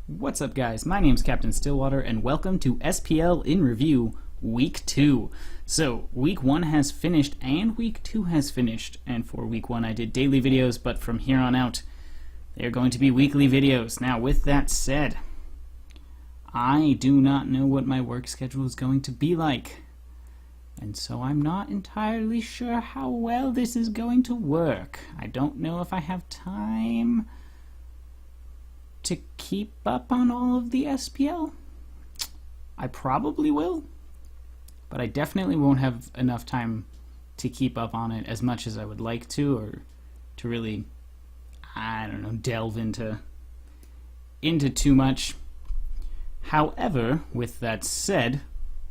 What's up, guys? My name's Captain Stillwater, and welcome to SPL in Review Week 2. So, Week 1 has finished, and Week 2 has finished. And for Week 1 I did daily videos, but from here on out, they are going to be weekly videos. Now, with that said, I do not know what my work schedule is going to be like. And so I'm not entirely sure how well this is going to work. I don't know if I have time to keep up on all of the SPL. I probably will, but I definitely won't have enough time to keep up on it as much as I would like to, or to really, I don't know, delve into too much. However, with that said,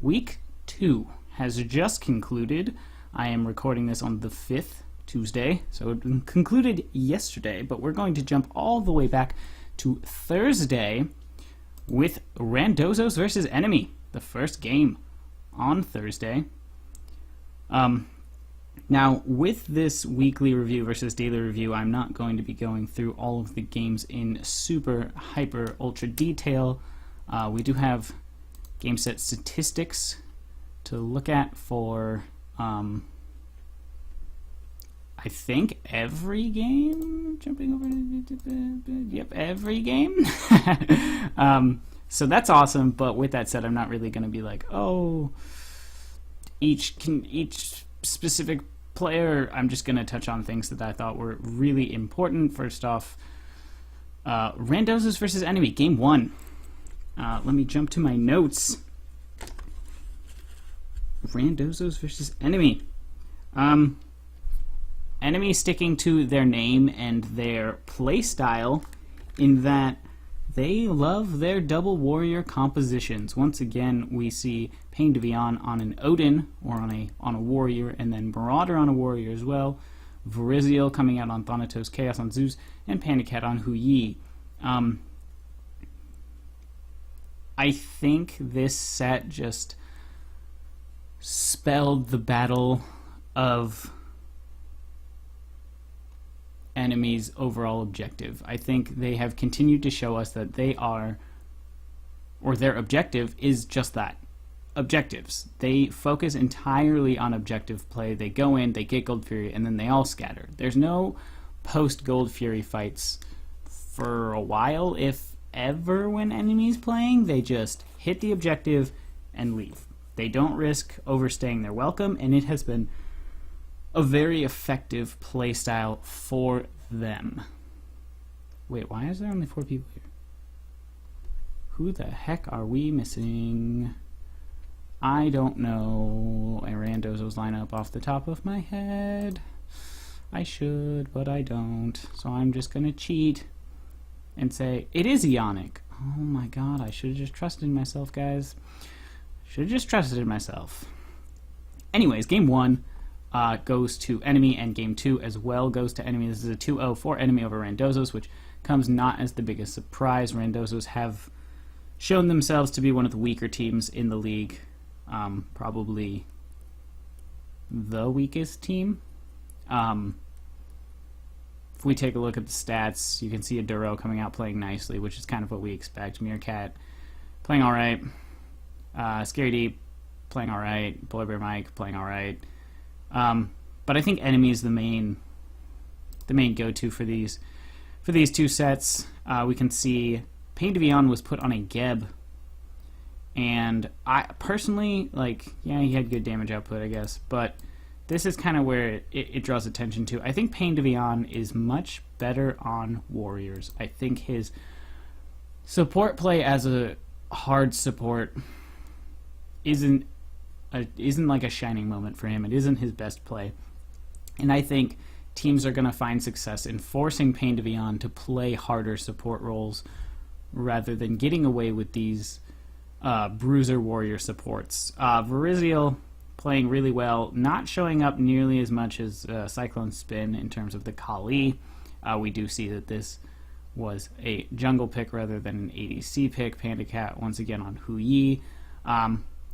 Week 2 has just concluded. I am recording this on the 5th, Tuesday, so it concluded yesterday, but we're going to jump all the way back to Thursday with Randalls versus Enemy, the first game on Thursday. Now, with this weekly review versus daily review, I'm not going to be going through all of the games in super, hyper, ultra detail. We do have game set statistics to look at for, I think every game, jumping over, yep, every game. So that's awesome, but with that said, I'm not really going to be like, oh, each specific player. I'm just going to touch on things that I thought were really important. First off, Randalls versus Enemy, Game 1. Let me jump to my notes. Randalls versus Enemy. Enemy sticking to their name and their playstyle in that they love their double warrior compositions. Once again, we see Pain to Beyond on an Odin, or on a warrior, and then Marauder on a warrior as well. Verizial coming out on Thanatos, Chaos on Zeus, and Panthera on Hu Yi. I think this set just spelled the battle of Enemy's overall objective. I think they have continued to show us that they are, or their objective is just that, objectives. They focus entirely on objective play. They go in, they get Gold Fury, and then they all scatter. There's no post-Gold Fury fights for a while, if ever, when Enemy's playing. They just hit the objective and leave. They don't risk overstaying their welcome, and it has been a very effective playstyle for them. Wait, why is there only 4 people here? Who the heck are we missing? I don't know. Randalls line up off the top of my head. I should, but I don't. So I'm just gonna cheat and say it is Ionic. Oh my god, I should have just trusted myself, guys. Should have just trusted in myself. Anyways, Game 1 goes to Enemy, and Game 2 as well goes to Enemy. This is a 2-0 for Enemy over Randalls, which comes not as the biggest surprise. Randalls have shown themselves to be one of the weaker teams in the league. Probably the weakest team. If we take a look at the stats, you can see a Duro coming out playing nicely, which is kind of what we expect. Meerkat playing alright. Scary D playing alright. Boy Bear Mike playing alright. But I think Enemy is the main go-to for these two sets. We can see Pain to Beyond was put on a Geb, and I personally, yeah, he had good damage output, I guess, but this is kind of where it draws attention to. I think Pain to Beyond is much better on warriors. I think his support play as a hard support isn't like a shining moment for him. It isn't his best play. And I think teams are going to find success in forcing Pain to Beyond to play harder support roles rather than getting away with these bruiser warrior supports. Verizial playing really well, not showing up nearly as much as Cyclone Spin in terms of the Kali. We do see that this was a jungle pick rather than an ADC pick. Panda Cat once again on Hu Yi.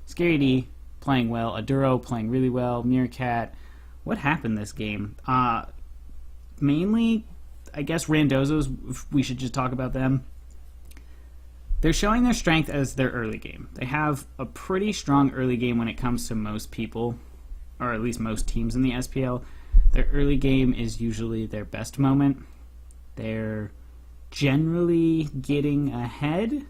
Scary D playing well. Aduro playing really well. Meerkat. What happened this game? Mainly, I guess Randalls, we should just talk about them. they're showing their strength as their early game. They have a pretty strong early game when it comes to most people, or at least most teams in the SPL. Their early game is usually their best moment. They're generally getting ahead.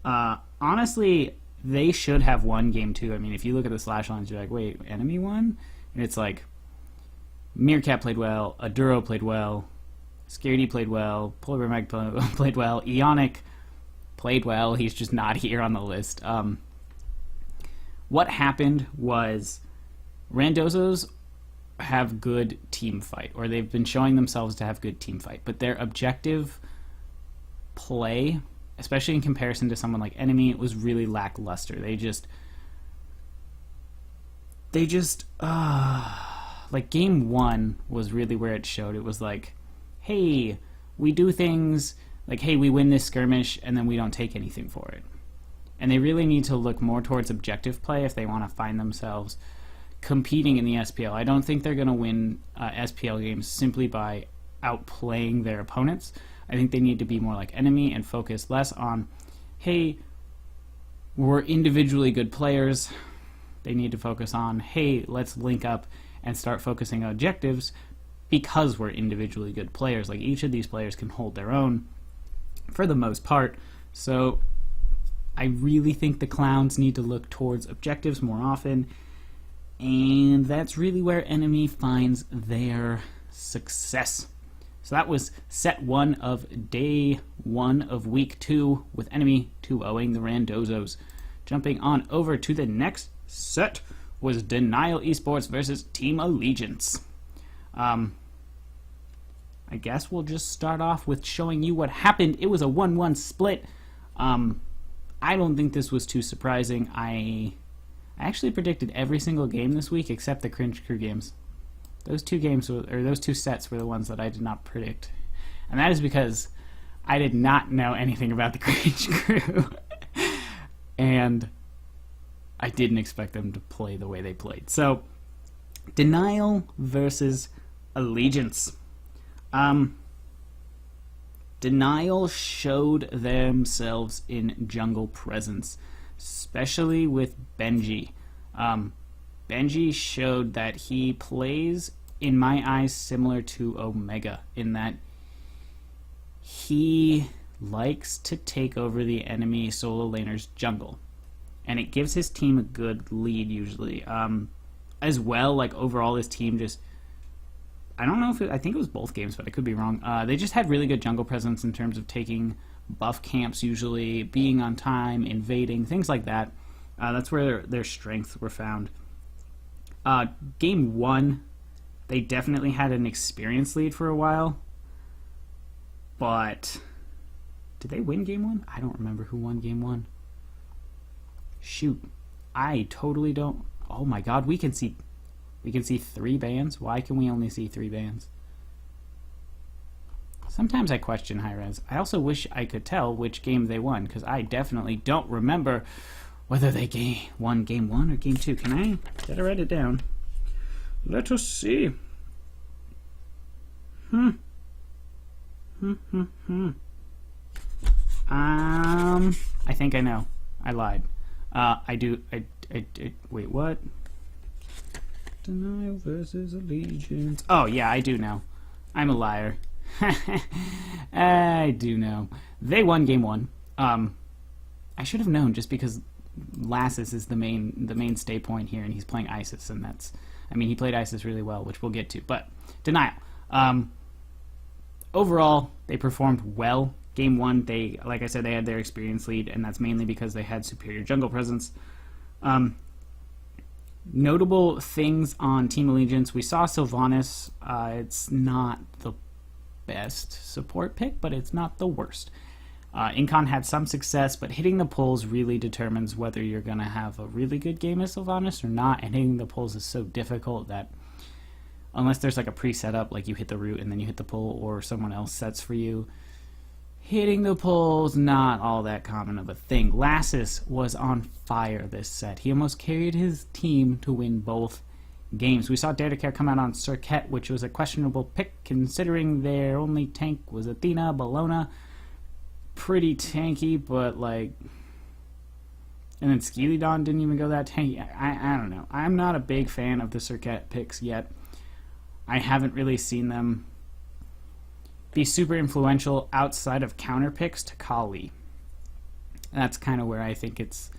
Honestly, they should have won game 2. I mean, if you look at the slash lines, you're like, wait, enemy won? And it's like, Meerkat played well, Aduro played well, Scaredy played well, Polar Bear Mag played well, Eonic played well, he's just not here on the list. What happened was Randozos have good team fight, or they've been showing themselves to have good team fight, but their objective play, especially in comparison to someone like Enemy, was really lackluster. They just like game 1 was really where it showed. It was like, hey, we do things like, hey, we win this skirmish and then we don't take anything for it. And they really need to look more towards objective play if they want to find themselves competing in the SPL. I don't think they're going to win SPL games simply by outplaying their opponents. I think they need to be more like Enemy and focus less on, hey, we're individually good players. They need to focus on, hey, let's link up and start focusing on objectives because we're individually good players. Like, each of these players can hold their own for the most part. So I really think the Clowns need to look towards objectives more often, and that's really where Enemy finds their success. So that was set 1 of day 1 of week 2, with Enemy 2-0ing the Randozos. Jumping on over to the next set was Denial Esports versus Team Allegiance. I guess we'll just start off with showing you what happened. It was a 1-1 split. I don't think this was too surprising. I actually predicted every single game this week except the Cringe Crew games. Those two sets were the ones that I did not predict. And that is because I did not know anything about the Cringe Crew. And I didn't expect them to play the way they played. So, Denial versus Allegiance. Denial showed themselves in jungle presence, especially with Benji. Benji showed that he plays, in my eyes, similar to Omega, in that he likes to take over the enemy solo laner's jungle, and it gives his team a good lead usually. As well, like, overall his team just, I don't know if I think it was both games, but I could be wrong. They just had really good jungle presence in terms of taking buff camps usually, being on time, invading, things like that. That's where their strengths were found. Game 1, they definitely had an experience lead for a while, but did they win game 1? I don't remember who won game 1. Shoot, I totally don't. Oh my god, we can see 3 bans? Why can we only see 3 bans? Sometimes I question high-res. I also wish I could tell which game they won, because I definitely don't remember whether they won game 1 or game 2. Did I write it down? Let us see. I think I know. I lied. Wait, what? Denial versus Allegiance. Oh, yeah, I do know. I'm a liar. I do know. They won game 1. I should have known, just because Lassus is the mainstay point here, and he's playing Isis, and he played Isis really well, which we'll get to. But Denial. Overall, they performed well. Game 1, like I said, they had their experience lead, and that's mainly because they had superior jungle presence. Notable things on Team Allegiance. We saw Sylvanas. It's not the best support pick, but it's not the worst. Incon had some success, but hitting the pulls really determines whether you're going to have a really good game as Sylvanas or not, and hitting the pulls is so difficult that unless there's like a pre-setup, like you hit the root and then you hit the pull, or someone else sets for you, hitting the pulls, not all that common of a thing. Lassus was on fire this set. He almost carried his team to win both games. We saw Dare to Care come out on Circuit, which was a questionable pick considering their only tank was Athena. Bellona pretty tanky, but like, and then Skeleton didn't even go that tanky. I don't know. I'm not a big fan of the Circuit picks yet. I haven't really seen them be super influential outside of counter picks to Kali. That's kind of where I think it's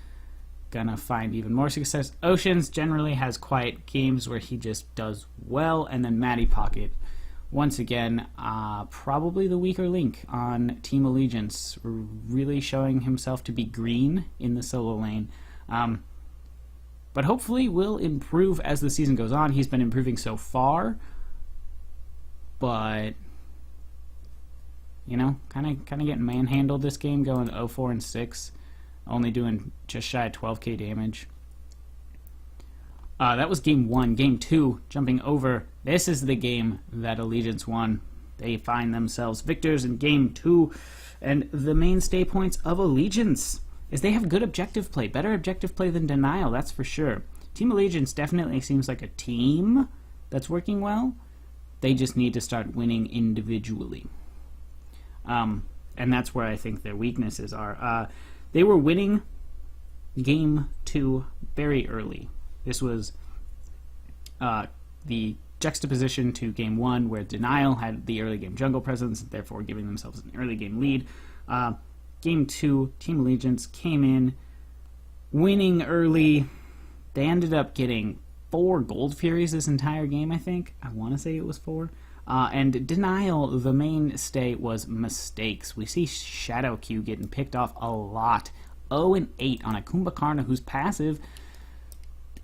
gonna find even more success. Oceans generally has quiet games where he just does well, and then Matty Pocket, once again, probably the weaker link on Team Allegiance, really showing himself to be green in the solo lane. But hopefully will improve as the season goes on. He's been improving so far, but you know, kind of getting manhandled this game, going 0-4-6, only doing just shy of 12k damage. That was game 1. Game 2, jumping over. This is the game that Allegiance won. They find themselves victors in game 2, and the mainstay points of Allegiance is they have good objective play, better objective play than Denial, that's for sure. Team Allegiance definitely seems like a team that's working well. They just need to start winning individually. And that's where I think their weaknesses are. They were winning game 2 very early. This was the juxtaposition to game 1, where Denial had the early game jungle presence, therefore giving themselves an early game lead. Game 2, Team Allegiance came in winning early. They ended up getting 4 Gold Furies this entire game, I think. I want to say it was 4. And Denial, the mainstay, was mistakes. We see Shadow Q getting picked off a lot. 0-8 on a Kumbhakarna who's passive.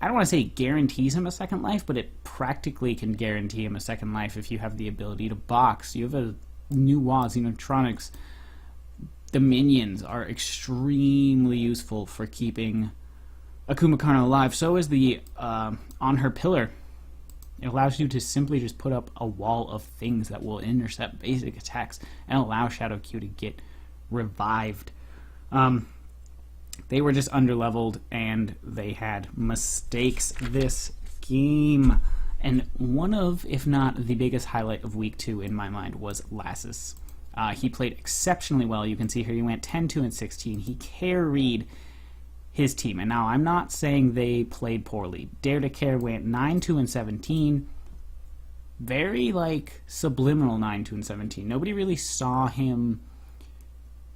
I don't want to say guarantees him a second life, but it practically can guarantee him a second life if you have the ability to box. You have a new wall, Xenotronics. The minions are extremely useful for keeping a Kumbhakarna alive. So is the on her pillar. It allows you to simply just put up a wall of things that will intercept basic attacks and allow Shadow Q to get revived. They were just underleveled, and they had mistakes this game. And one of, if not the biggest highlight of Week 2 in my mind, was Lassus. He played exceptionally well. You can see here he went 10-2-16. He carried his team. And now I'm not saying they played poorly. Dare to Care went 9-2-17. Very like subliminal 9-2-17. Nobody really saw him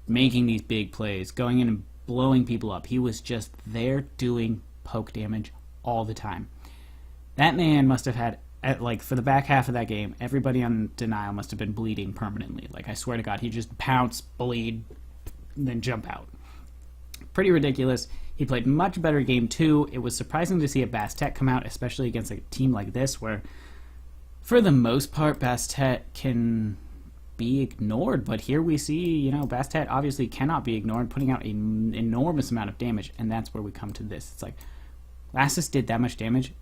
making these big plays, going in and blowing people up. He was just there doing poke damage all the time. That man must have had, for the back half of that game, everybody on Denial must have been bleeding permanently. Like, I swear to God, he just pounce, bleed, and then jump out. Pretty ridiculous. He played much better game 2. It was surprising to see a Bastet come out, especially against a team like this, where, for the most part, Bastet can be ignored. But here we see, Bastet obviously cannot be ignored, putting out an enormous amount of damage, and that's where we come to this. It's like, Lassus did that much damage.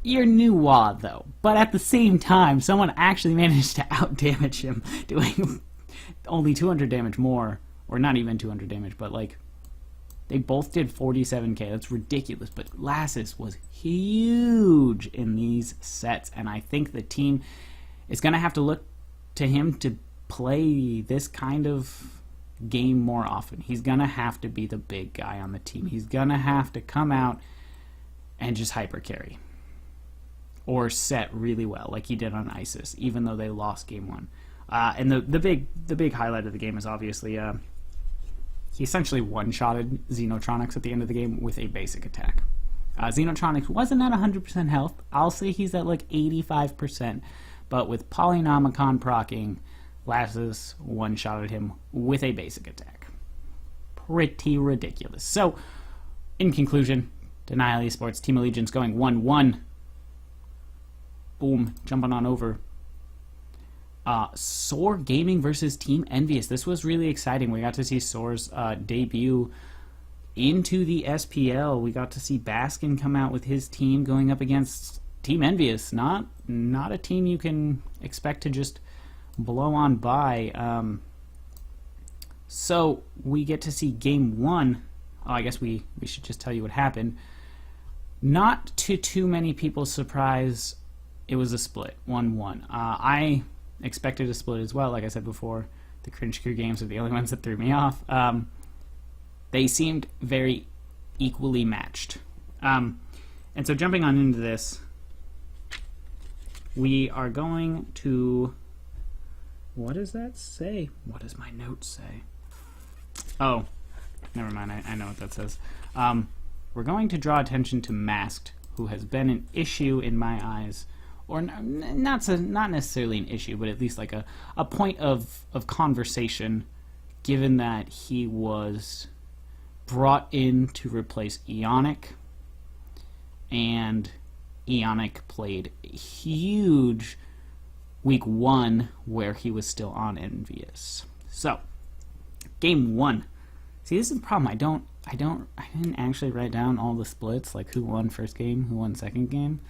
You're new WA, though. But at the same time, someone actually managed to outdamage him, doing only 200 damage more. Or not even 200 damage, but they both did 47k. That's ridiculous. But Lassus was huge in these sets, and I think the team is going to have to look to him to play this kind of game more often. He's going to have to be the big guy on the team. He's going to have to come out and just hyper carry. Or set really well, like he did on Isis, even though they lost game 1. And the big highlight of the game is obviously he essentially one-shotted Xenotronics at the end of the game with a basic attack. Xenotronics wasn't at 100% health. I'll say he's at 85%. But with Polynomicon proccing, Lassus one-shotted him with a basic attack. Pretty ridiculous. So, in conclusion, Denial Esports, Team Allegiance going 1-1. Boom, jumping on over. Soar Gaming versus Team Envyus. This was really exciting. We got to see Soar's debut into the SPL. We got to see Baskin come out with his team going up against Team Envyus. Not a team you can expect to just blow on by. So we get to see game 1. I guess we should just tell you what happened. Not to too many people's surprise, it was a split, 1-1. I expected a split as well, like I said before. The Cringe Crew games are the only ones that threw me off. They seemed very equally matched. And so jumping on into this, we are going to... What does that say? What does my note say? Oh, never mind. I know what that says. We're going to draw attention to Masked, who has been an issue in my eyes, or not necessarily an issue, but at least like a point of conversation, given that he was brought in to replace Eonic, and Eonic played a huge week 1 where he was still on Envyus. So, game 1. See, this is the problem. I didn't actually write down all the splits, like who won first game, who won second game.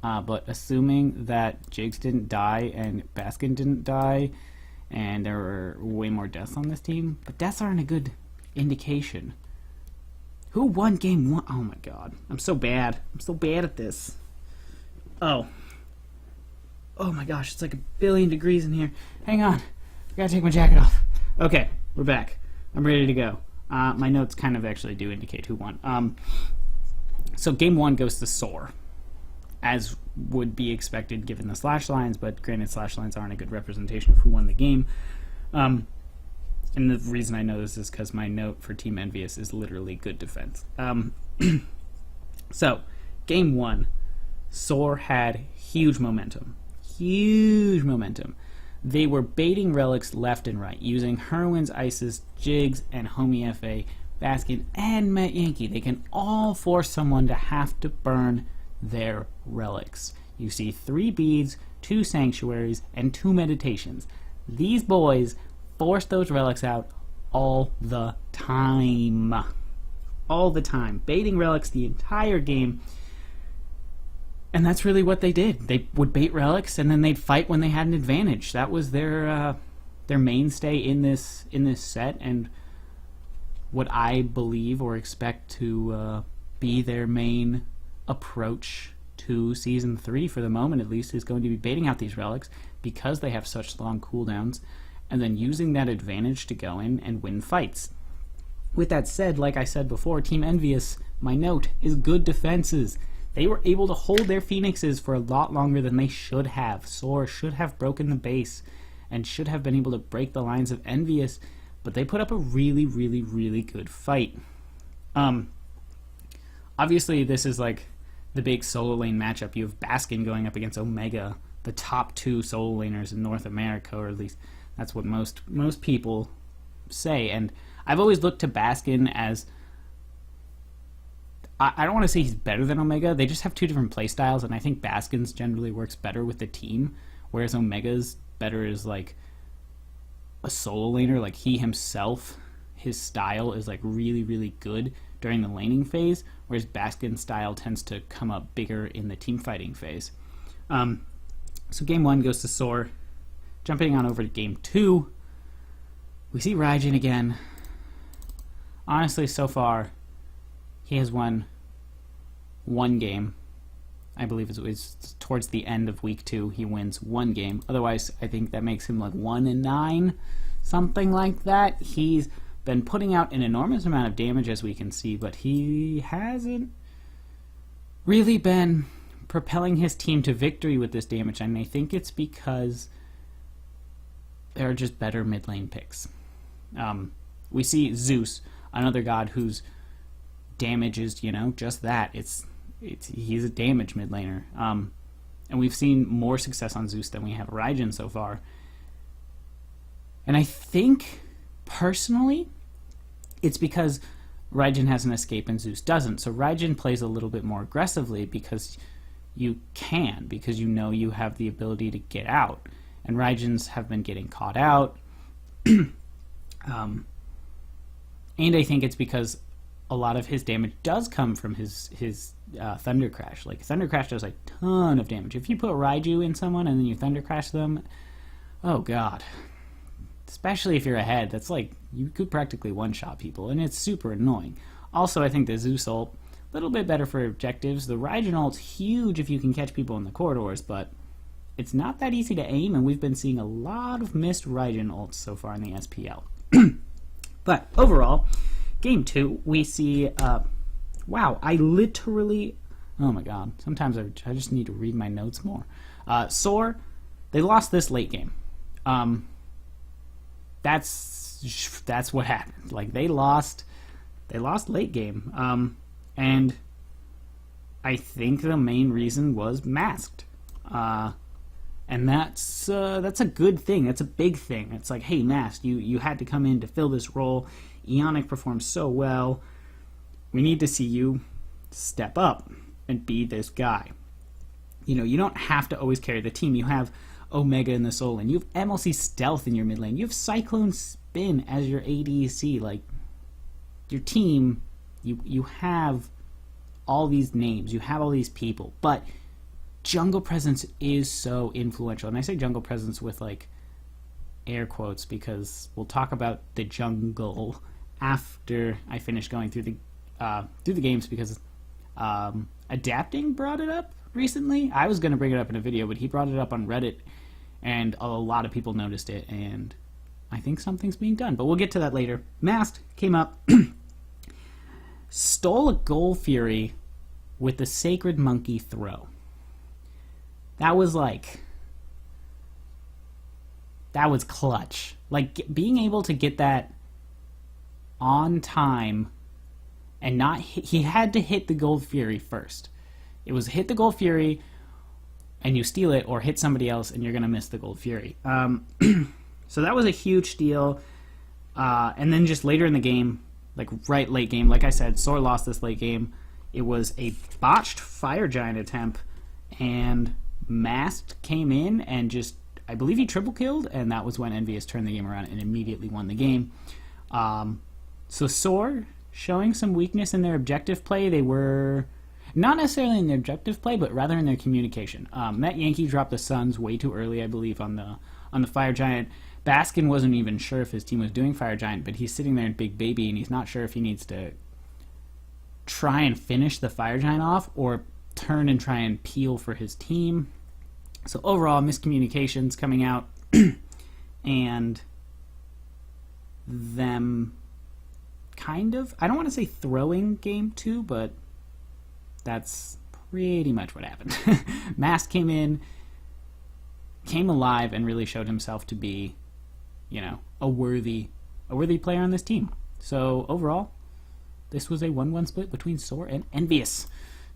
But assuming that Jigs didn't die and Baskin didn't die, and there were way more deaths on this team, but deaths aren't a good indication. Who won game 1? Oh my god. I'm so bad. I'm so bad at this. Oh. Oh my gosh, it's like 1,000,000,000 degrees in here. Hang on. I gotta take my jacket off. Okay, we're back. I'm ready to go. My notes kind of actually do indicate who won. So game 1 goes to Soar, as would be expected given the slash lines, but granted slash lines aren't a good representation of who won the game. And the reason I know this is because my note for Team Envyus is literally good defense. So, game 1, Soar had huge momentum. Huge momentum. They were baiting relics left and right, using Herwin's, Isis, Jigs, and Homie FA, Baskin, and Met Yankee. They can all force someone to have to burn their relics. You see 3 beads, 2 sanctuaries, and 2 meditations. These boys force those relics out all the time. All the time. Baiting relics the entire game. And that's really what they did. They would bait relics, and then they'd fight when they had an advantage. That was their mainstay in this set, and what I believe or expect to be their main approach to Season 3, for the moment at least, is going to be baiting out these relics because they have such long cooldowns, and then using that advantage to go in and win fights. With that said, like I said before, Team Envyus, my note, is good defenses. They were able to hold their Phoenixes for a lot longer than they should have. Soar should have broken the base and should have been able to break the lines of Envyus, but they put up a really, really, really good fight. Obviously, this is like the big solo lane matchup. You have Baskin going up against Omega, the top 2 solo laners in North America, or at least that's what most people say. And I've always looked to Baskin as... I don't want to say he's better than Omega. They just have 2 different playstyles, and I think Baskin's generally works better with the team, whereas Omega's better as like a solo laner. Like he himself, his style is like really, really good during the laning phase, whereas Baskin's style tends to come up bigger in the team fighting phase. So game 1 goes to Soar. Jumping on over to game 2, we see Raijin again. Honestly, so far, he has won 1 game. I believe it's towards the end of week 2. He wins 1 game. Otherwise, I think that makes him like 1-9, something like that. He's been putting out an enormous amount of damage, as we can see, but he hasn't really been propelling his team to victory with this damage, and I think it's because there are just better mid lane picks. We see Zeus, another god whose damage is, just that. He's a damage mid laner. And we've seen more success on Zeus than we have Raijin so far. And I think, personally, it's because Raijin has an escape and Zeus doesn't. So Raijin plays a little bit more aggressively because you can, because you have the ability to get out. And Raijins have been getting caught out. And I think it's because a lot of his damage does come from his Thunder Crash. Like, Thunder Crash does a ton of damage. If you put Raiju in someone and then you Thunder Crash them, oh god. Especially if you're ahead, that's like, you could practically one-shot people, and it's super annoying. Also, I think the Zeus ult, a little bit better for objectives. The Raijin ult's huge if you can catch people in the corridors, but it's not that easy to aim, and we've been seeing a lot of missed Raijin ults so far in the SPL. But overall, game 2, we see, wow, I literally, oh my god, sometimes I just need to read my notes more. Soar, they lost this late game. That's what happened. Like, they lost late game. And I think the main reason was masked. And that's a good thing. That's a big thing. It's like, hey, Masked, you had to come in to fill this role. Eonic performed so well. We need to see you step up and be this guy. You know, you don't have to always carry the team. You have Omega in the soul lane. You have MLC Stealth in your mid lane. You have Cyclone Spin as your ADC. Like, your team, you have all these names. You have all these people. But jungle presence is so influential. And I say jungle presence with, like, air quotes because we'll talk about the jungle after I finish going through the games, because Adapting brought it up recently. I was going to bring it up in a video, but he brought it up on Reddit, and a lot of people noticed it, and I think something's being done. But we'll get to that later. Masked came up, stole a Goal Fury with the Sacred Monkey throw. That was clutch. Like, being able to get that on time and not hit, he had to hit the Gold Fury first. It was hit the Gold Fury and you steal it, or hit somebody else and you're going to miss the Gold Fury. So that was a huge steal. And then just later in the game, like right late game, like I said, Soar lost this late game. It was a botched Fire Giant attempt, and Masked came in and just, I believe he triple killed, and that was when Envyus turned the game around and immediately won the game. So Soar showing some weakness in their objective play. They were not necessarily in their objective play, but rather in their communication. Met Yankee dropped the Suns way too early, I believe, on the Fire Giant. Baskin wasn't even sure if his team was doing Fire Giant, but he's sitting there in Big Baby, and he's not sure if he needs to try and finish the Fire Giant off or turn and try and peel for his team. So overall, miscommunications coming out, and them kind of, I don't want to say throwing game 2, but that's pretty much what happened. Mask came in, came alive, and really showed himself to be, you know, a worthy player on this team. So overall, this was a 1-1 split between Soar and Envyus.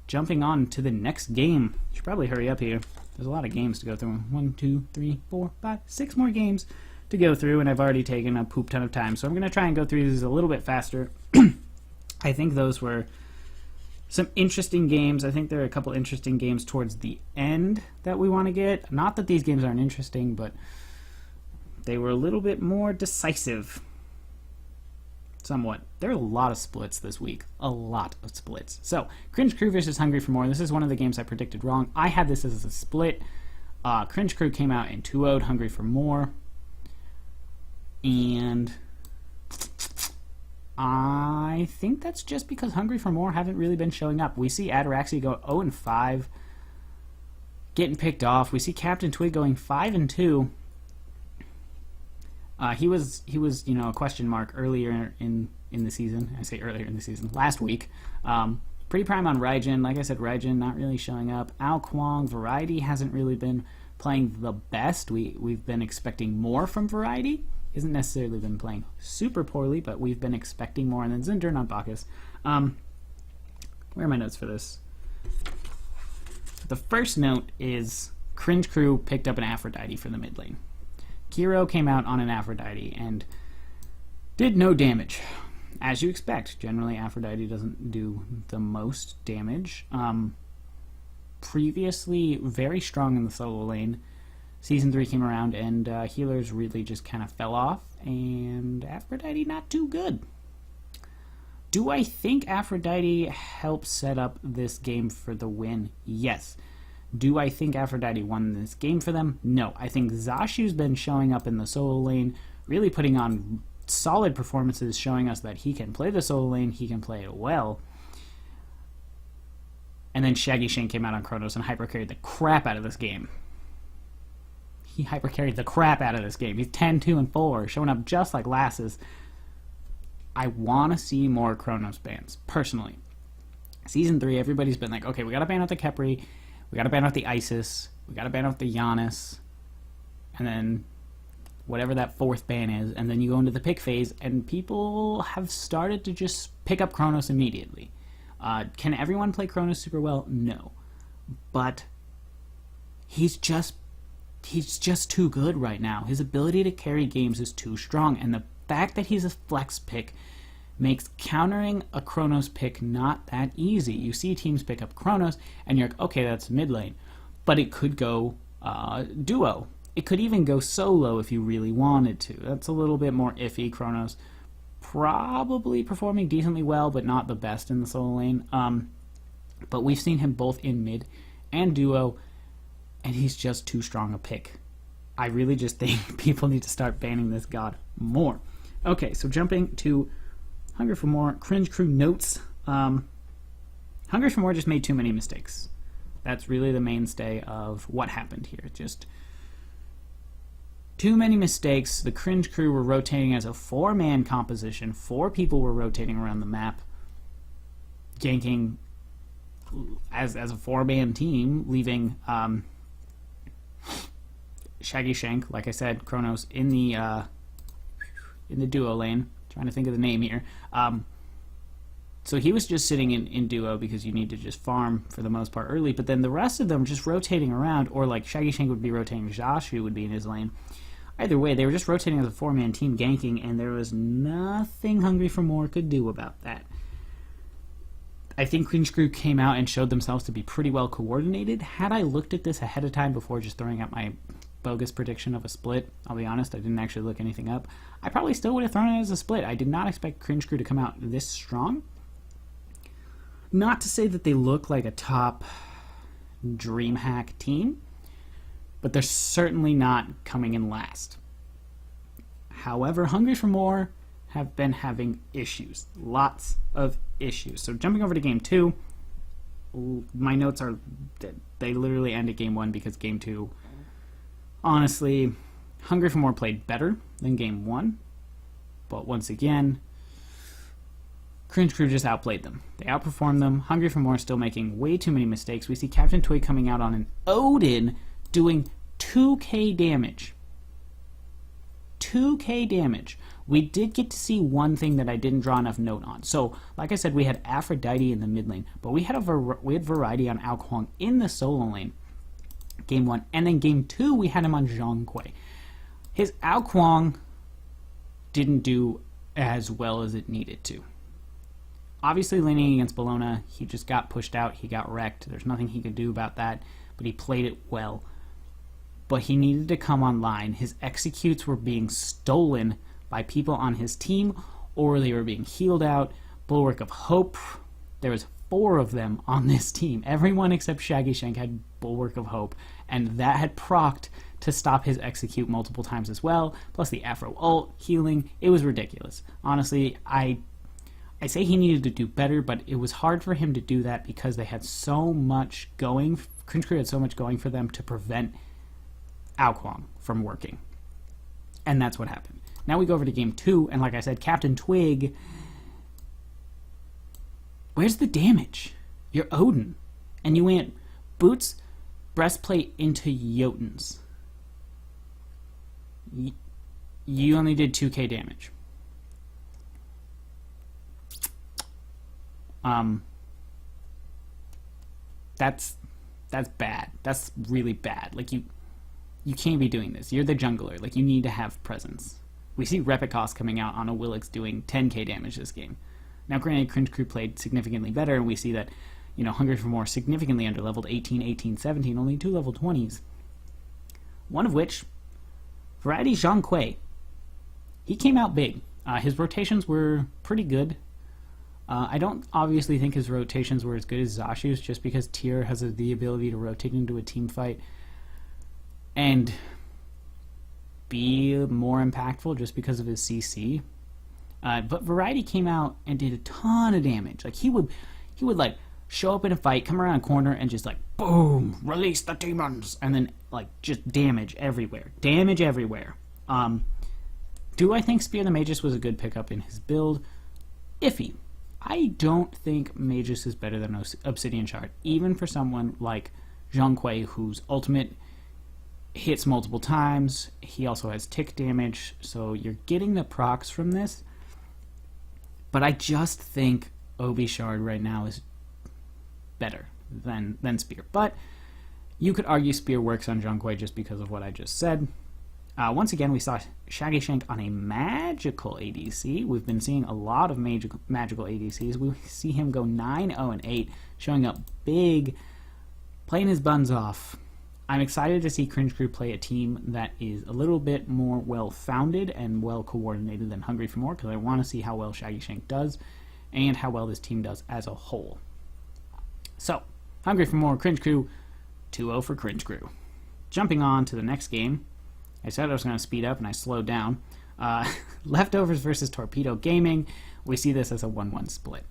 Jumping on to the next game. Should probably hurry up here. There's a lot of games to go through. 1, 2, 3, 4, 5, 6 more games to go through, and I've already taken a poop ton of time. So I'm going to try and go through these a little bit faster. I think those were some interesting games. I think there are a couple interesting games towards the end that we want to get. Not that these games aren't interesting, but they were a little bit more decisive. Somewhat. There are a lot of splits this week. A lot of splits. So, Cringe Crew versus Hungry for More. This is one of the games I predicted wrong. I had this as a split. Cringe Crew came out in 2-0'd Hungry for More. And I think that's just because Hungry for More haven't really been showing up. We see Ataraxia go 0-5, getting picked off. We see Captain Twig going 5-2. He was, you know, a question mark earlier in the season. I say earlier in the season, last week. Pretty prime on Raijin. Like I said, Raijin not really showing up. Al Kwong, Variety hasn't really been playing the best. We've been expecting more from Variety. Hasn't necessarily been playing super poorly, but we've been expecting more. And then Zinder, not Bacchus. Where are my notes for this? The first note is Cringe Crew picked up an Aphrodite for the mid lane. Kiro came out on an Aphrodite and did no damage. As you expect, generally Aphrodite doesn't do the most damage. Previously very strong in the solo lane. Season 3 came around and healers really just kind of fell off, and Aphrodite not too good. Do I think Aphrodite helped set up this game for the win? Yes. Do I think Aphrodite won this game for them? No. I think Zashu's been showing up in the solo lane, really putting on solid performances, showing us that he can play the solo lane, he can play it well. And then Shaggy Shane came out on Chronos and hyper carried the crap out of this game. he hyper carried the crap out of this game. He's 10-2-4, showing up just like Lasses. I want to see more Chronos bans, personally. Season 3, everybody's been like, okay, we got to ban out the Khepri, we got to ban out the Isis, we got to ban out the Giannis, and then whatever that fourth ban is, and then you go into the pick phase, and people have started to just pick up Chronos immediately. Can everyone play Chronos super well? No. But he's just too good right now. His ability to carry games is too strong, and the fact that he's a flex pick makes countering a Chronos pick not that easy. You see teams pick up Chronos, and you're like, okay, that's mid lane. But it could go duo. It could even go solo if you really wanted to. That's a little bit more iffy. Chronos probably performing decently well, but not the best in the solo lane. But we've seen him both in mid and duo, and he's just too strong a pick. I really just think people need to start banning this god more. Okay, so jumping to Hungry for More, Cringe Crew notes. Hungry for More just made too many mistakes. That's really the mainstay of what happened here. Just too many mistakes. The Cringe Crew were rotating as a 4-man composition. 4 people were rotating around the map, ganking as a 4-man team, leaving Shaggy Shank, like I said, Chronos in the duo lane. Trying to think of the name here. So he was just sitting in duo because you need to just farm for the most part early, but then the rest of them just rotating around, or like Shaggy Shank would be rotating, Jashu would be in his lane. Either way, they were just rotating as a 4-man team ganking, and there was nothing Hungry for More could do about that. I think Cringe Crew came out and showed themselves to be pretty well coordinated. Had I looked at this ahead of time before just throwing out my bogus prediction of a split, I'll be honest, I didn't actually look anything up, I probably still would have thrown it as a split. I did not expect Cringe Crew to come out this strong. Not to say that they look like a top DreamHack team, but they're certainly not coming in last. However, Hungry for More have been having issues. Lots of issues. So jumping over to Game 2, my notes are, they literally end at Game 1 because Game 2, honestly, Hungry for More played better than Game 1, but once again, Cringe Crew just outplayed them. They outperformed them. Hungry for More still making way too many mistakes. We see Captain Twig coming out on an Odin doing 2k damage. 2k damage. We did get to see one thing that I didn't draw enough note on. So, like I said, we had Aphrodite in the mid lane, but we had variety on Ao Kuang in the solo lane. Game 1, and then Game 2 we had him on Zhong Kui. His Ao Kuang didn't do as well as it needed to. Obviously, laning against Bologna, he just got pushed out, he got wrecked. There's nothing he could do about that, but he played it well. But he needed to come online. His executes were being stolen by people on his team, or they were being healed out. Bulwark of Hope, there was 4 of them on this team. Everyone except Shaggy Shank had Bulwark of Hope, and that had procced to stop his execute multiple times as well, plus the Afro ult, healing. It was ridiculous. Honestly, I say he needed to do better, but it was hard for him to do that because they had so much going. Cringe Crew had so much going for them to prevent Ao Kuang from working. And that's what happened. Now we go over to Game 2, and like I said, Captain Twig, where's the damage? You're Odin. And you went boots, breastplate into Jotuns. You only did 2k damage. That's bad. That's really bad. Like, you can't be doing this. You're the jungler. Like, you need to have presence. We see Repicos coming out on a Willix doing 10k damage this game. Now, granted, Cringe Crew played significantly better, and we see that, you know, Hungry for More significantly underleveled, 18, 18, 17, only 2 level 20s. One of which, Variety Zhong Kui. He came out big. His rotations were pretty good. I don't obviously think his rotations were as good as Zashu's, just because Tyr has the ability to rotate into a team fight and be more impactful just because of his CC. But Variety came out and did a ton of damage. Like, he would like show up in a fight, come around a corner, and just like, boom, release the demons, and then like just damage everywhere. Damage everywhere. Do I think Spear the Magus was a good pickup in his build? Iffy. I don't think Magus is better than Obsidian Shard, even for someone like Zhang Kui, whose ultimate hits multiple times. He also has tick damage, so you're getting the procs from this. But I just think Obi Shard right now is better than Spear. But you could argue Spear works on Zhang Kui just because of what I just said. Once again, we saw Shaggy Shank on a magical ADC. We've been seeing a lot of magical ADCs. We see him go 9-0-8, showing up big, playing his buns off. I'm excited to see Cringe Crew play a team that is a little bit more well-founded and well-coordinated than Hungry for More, because I want to see how well Shaggy Shank does and how well this team does as a whole. So, Hungry for More, Cringe Crew, 2-0 for Cringe Crew. Jumping on to the next game. I said I was going to speed up and I slowed down. Leftovers versus Torpedo Gaming. We see this as a 1-1 split.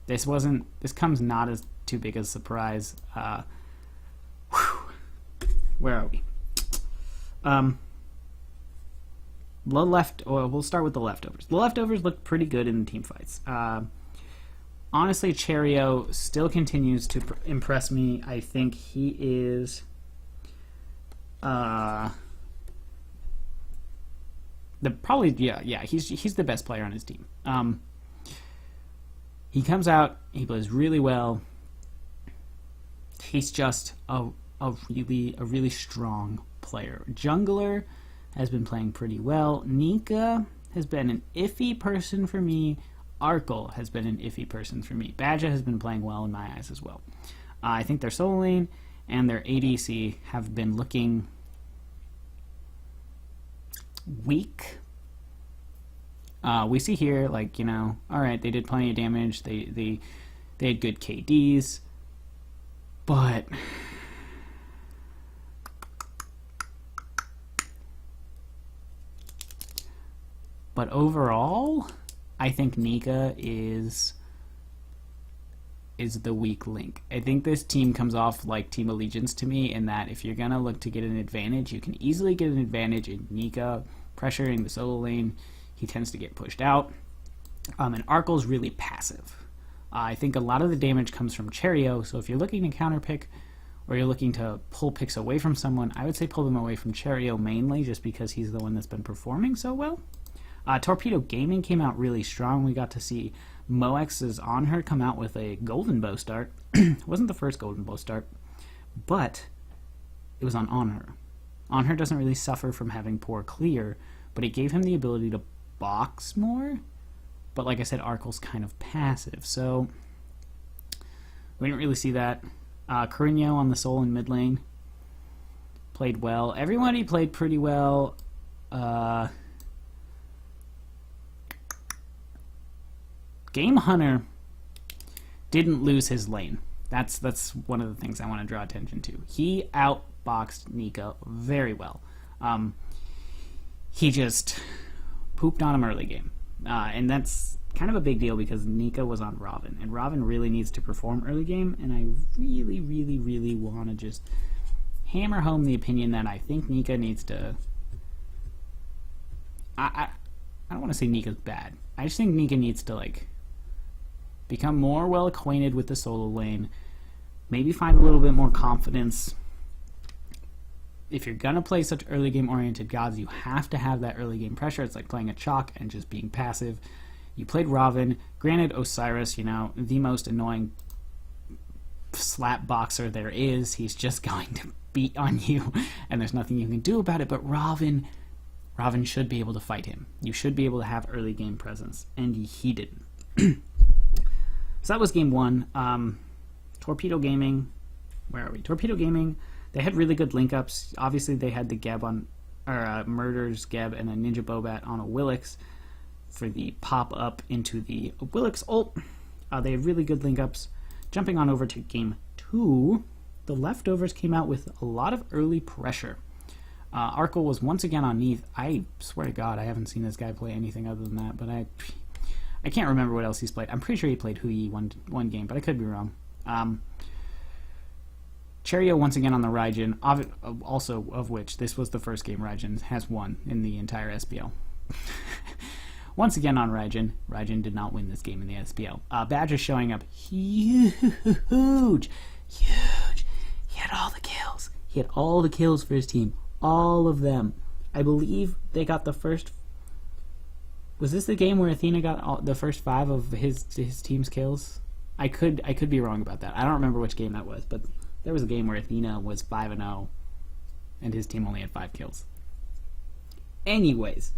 This comes not as too big a surprise. Where are we? We'll start with the Leftovers. The Leftovers look pretty good in the team fights. Honestly, Cherio still continues to impress me. I think he is he's the best player on his team. He comes out, he plays really well. He's just a really strong player. Jungler has been playing pretty well. Nika has been an iffy person for me. Arkle has been an iffy person for me. Badja has been playing well in my eyes as well. I think their solo lane and their ADC have been looking weak. We see here, like, alright, they did plenty of damage. They had good KDs. But overall, I think Nika is the weak link. I think this team comes off like Team Allegiance to me, in that if you're going to look to get an advantage, you can easily get an advantage in Nika pressuring the solo lane. He tends to get pushed out. And Arkle's really passive. I think a lot of the damage comes from Cherio, so if you're looking to counterpick or you're looking to pull picks away from someone, I would say pull them away from Cherio mainly, just because he's the one that's been performing so well. Torpedo Gaming came out really strong. We got to see Moex's On Her come out with a golden bow start. It wasn't the first golden bow start, but it was on Her. On Her doesn't really suffer from having poor clear, but it gave him the ability to box more. But like I said, Arkle's kind of passive, so we didn't really see that. Carino on the Soul in mid lane played well. Everybody played pretty well. Game Hunter didn't lose his lane. That's one of the things I want to draw attention to. He outboxed Nika very well. He just pooped on him early game. And that's kind of a big deal because Nika was on Robin, and Robin really needs to perform early game, and I really, really, really want to just hammer home the opinion that I think Nika needs to... I don't want to say Nika's bad. I just think Nika needs to, become more well acquainted with the solo lane, maybe find a little bit more confidence. If you're going to play such early game oriented gods, you have to have that early game pressure. It's like playing a chalk and just being passive. You played Robin. Granted, Osiris, the most annoying slap boxer there is. He's just going to beat on you, and there's nothing you can do about it. But Robin should be able to fight him. You should be able to have early game presence, and he didn't. So that was game one. Torpedo Gaming. Where are we? Torpedo Gaming. They had really good link-ups. Obviously, they had the Geb on, or Murder's Geb and a Ninja Bobat on a Willix for the pop-up into the Willix ult. They had really good link-ups. Jumping on over to game two, the Leftovers came out with a lot of early pressure. Arkle was once again on Neath. I swear to God, I haven't seen this guy play anything other than that, but I can't remember what else he's played. I'm pretty sure he played Hui one game, but I could be wrong. Cherio once again on the Raijin, also of which this was the first game Raijin has won in the entire SPL. Once again on Raijin. Raijin did not win this game in the SPL. Badger showing up huge. He had all the kills. He had all the kills for his team. All of them. I believe they got the first... Was this the game where Athena got the first 5 of his team's kills? I could be wrong about that. I don't remember which game that was, but there was a game where Athena was 5-0 and his team only had 5 kills. Anyways,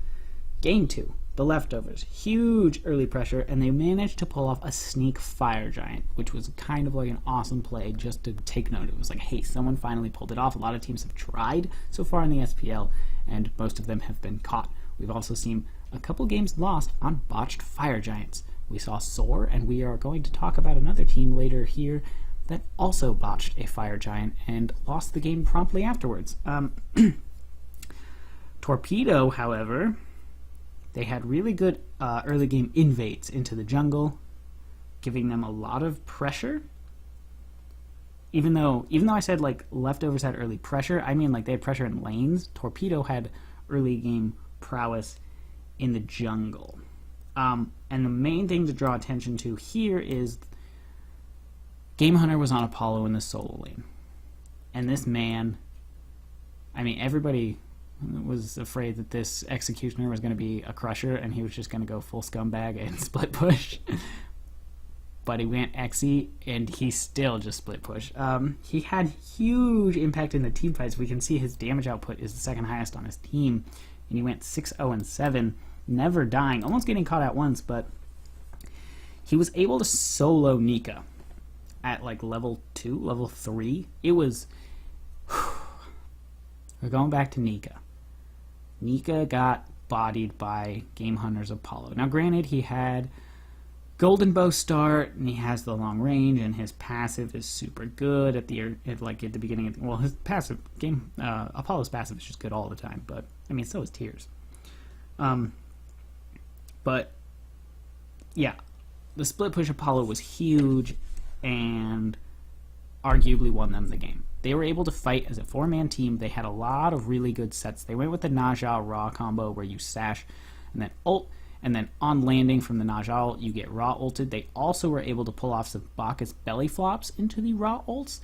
game 2, the leftovers. Huge early pressure, and they managed to pull off a sneak fire giant, which was kind of like an awesome play just to take note. It was like, hey, someone finally pulled it off. A lot of teams have tried so far in the SPL, and most of them have been caught. We've also seen a couple games lost on botched fire giants. We saw Soar, and we are going to talk about another team later here that also botched a fire giant and lost the game promptly afterwards. Torpedo, however, they had really good early game invades into the jungle, giving them a lot of pressure. Even though I said like leftovers had early pressure, I mean like they had pressure in lanes. Torpedo had early game prowess in the jungle. And the main thing to draw attention to here is Game Hunter was on Apollo in the solo lane. And this man, I mean, everybody was afraid that this Executioner was going to be a crusher and he was just going to go full scumbag and split push. But he went Exy and he still just split push. He had huge impact in the team fights. We can see his damage output is the second highest on his team. And he went 6-0-7, never dying, almost getting caught out once, but he was able to solo Nika at like level 2, level 3. It was... We're going back to Nika. Nika got bodied by Game Hunter's Apollo. Now granted, he had Golden Bow start, and he has the long range, and his passive is super good at the beginning of the, well, his passive game, Apollo's passive is just good all the time, but I mean, so is Tears. But yeah, the split push Apollo was huge and arguably won them the game. They were able to fight as a 4-man team. They had a lot of really good sets. They went with the Naja Raw combo where you sash and then ult, and then on landing from the Naja ult, you get Raw ulted. They also were able to pull off some Bacchus belly flops into the Raw ults.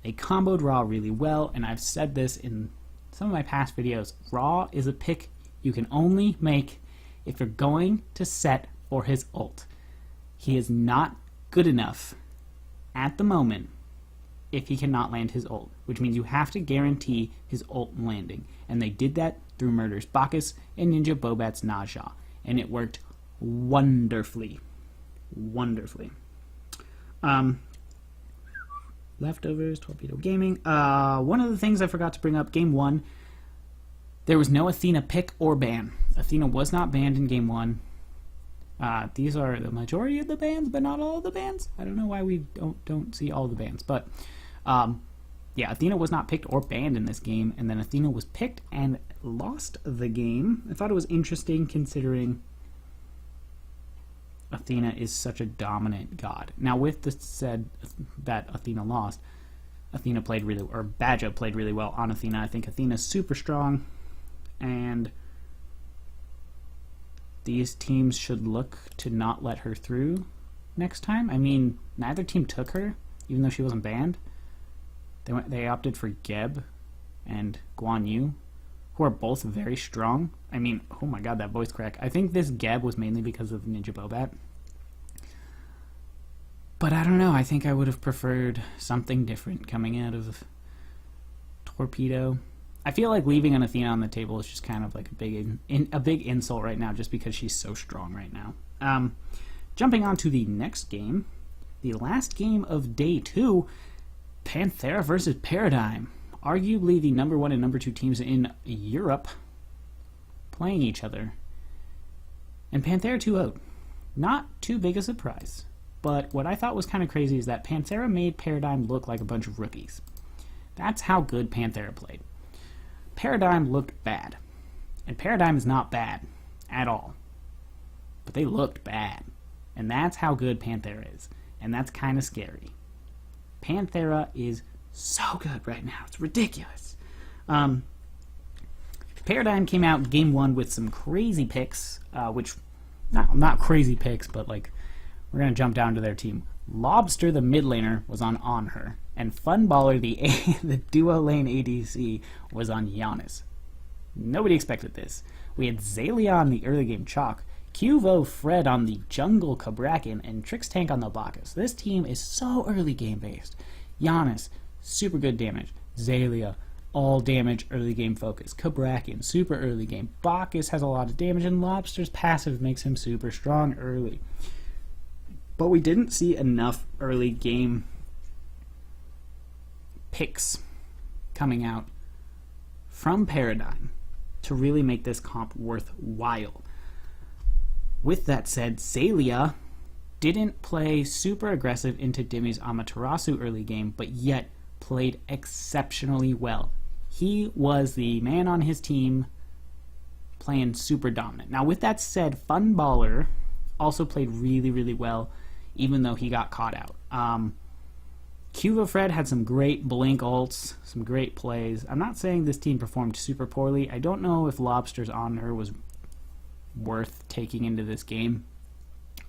They comboed Raw really well, and I've said this in some of my past videos. Raw is a pick you can only make if you're going to set for his ult. He is not good enough at the moment if he cannot land his ult, which means you have to guarantee his ult landing. And they did that through Murder's Bacchus and Ninja Bobat's Naja. And it worked wonderfully. Wonderfully. Leftovers, Torpedo Gaming. One of the things I forgot to bring up, Game 1, there was no Athena pick or ban. Athena was not banned in Game 1. These are the majority of the bans, but not all of the bans. I don't know why we don't see all the bans, but yeah, Athena was not picked or banned in this game, and then Athena was picked and lost the game. I thought it was interesting considering Athena is such a dominant god. Now, with the said that Athena lost, Athena played really, or Badger played really well on Athena. I think Athena's super strong, and these teams should look to not let her through next time. I mean, neither team took her, even though she wasn't banned. They opted for Geb and Guan Yu, who are both very strong. I mean, oh my god, that voice crack. I think this Geb was mainly because of Ninja Bobat. But I don't know, I think I would have preferred something different coming out of Torpedo. I feel like leaving an Athena on the table is just kind of like a big insult right now, just because she's so strong right now. Jumping on to the next game, the last game of day 2, Panthera versus Paradigm. Arguably the number 1 and number 2 teams in Europe playing each other. And Panthera 2-0. Not too big a surprise. But what I thought was kind of crazy is that Panthera made Paradigm look like a bunch of rookies. That's how good Panthera played. Paradigm looked bad. And Paradigm is not bad at all. But they looked bad. And that's how good Panthera is. And that's kind of scary. Panthera is so good right now. It's ridiculous. Paradigm came out game 1 with some crazy picks, which, not crazy picks, but like, we're going to jump down to their team. Lobster, the mid laner, was on Her, and Funballer, the duo lane ADC, was on Giannis. Nobody expected this. We had Zalia on the early game Chalk, Cuvo Fred on the jungle Cabrakan, and Trix Tank on the Bacchus. This team is so early game based. Giannis, super good damage. Zalia, all damage, early game focus. Cabrakan, super early game. Bacchus has a lot of damage, and Lobster's passive makes him super strong early. But we didn't see enough early game picks coming out from Paradigm to really make this comp worthwhile. With that said, Zalia didn't play super aggressive into Dimmy's Amaterasu early game, but yet played exceptionally well. He was the man on his team playing super dominant. Now, with that said, Funballer also played really, really well, even though he got caught out. Cuvo Fred had some great blink ults, some great plays. I'm not saying this team performed super poorly. I don't know if Lobster's Honor was worth taking into this game.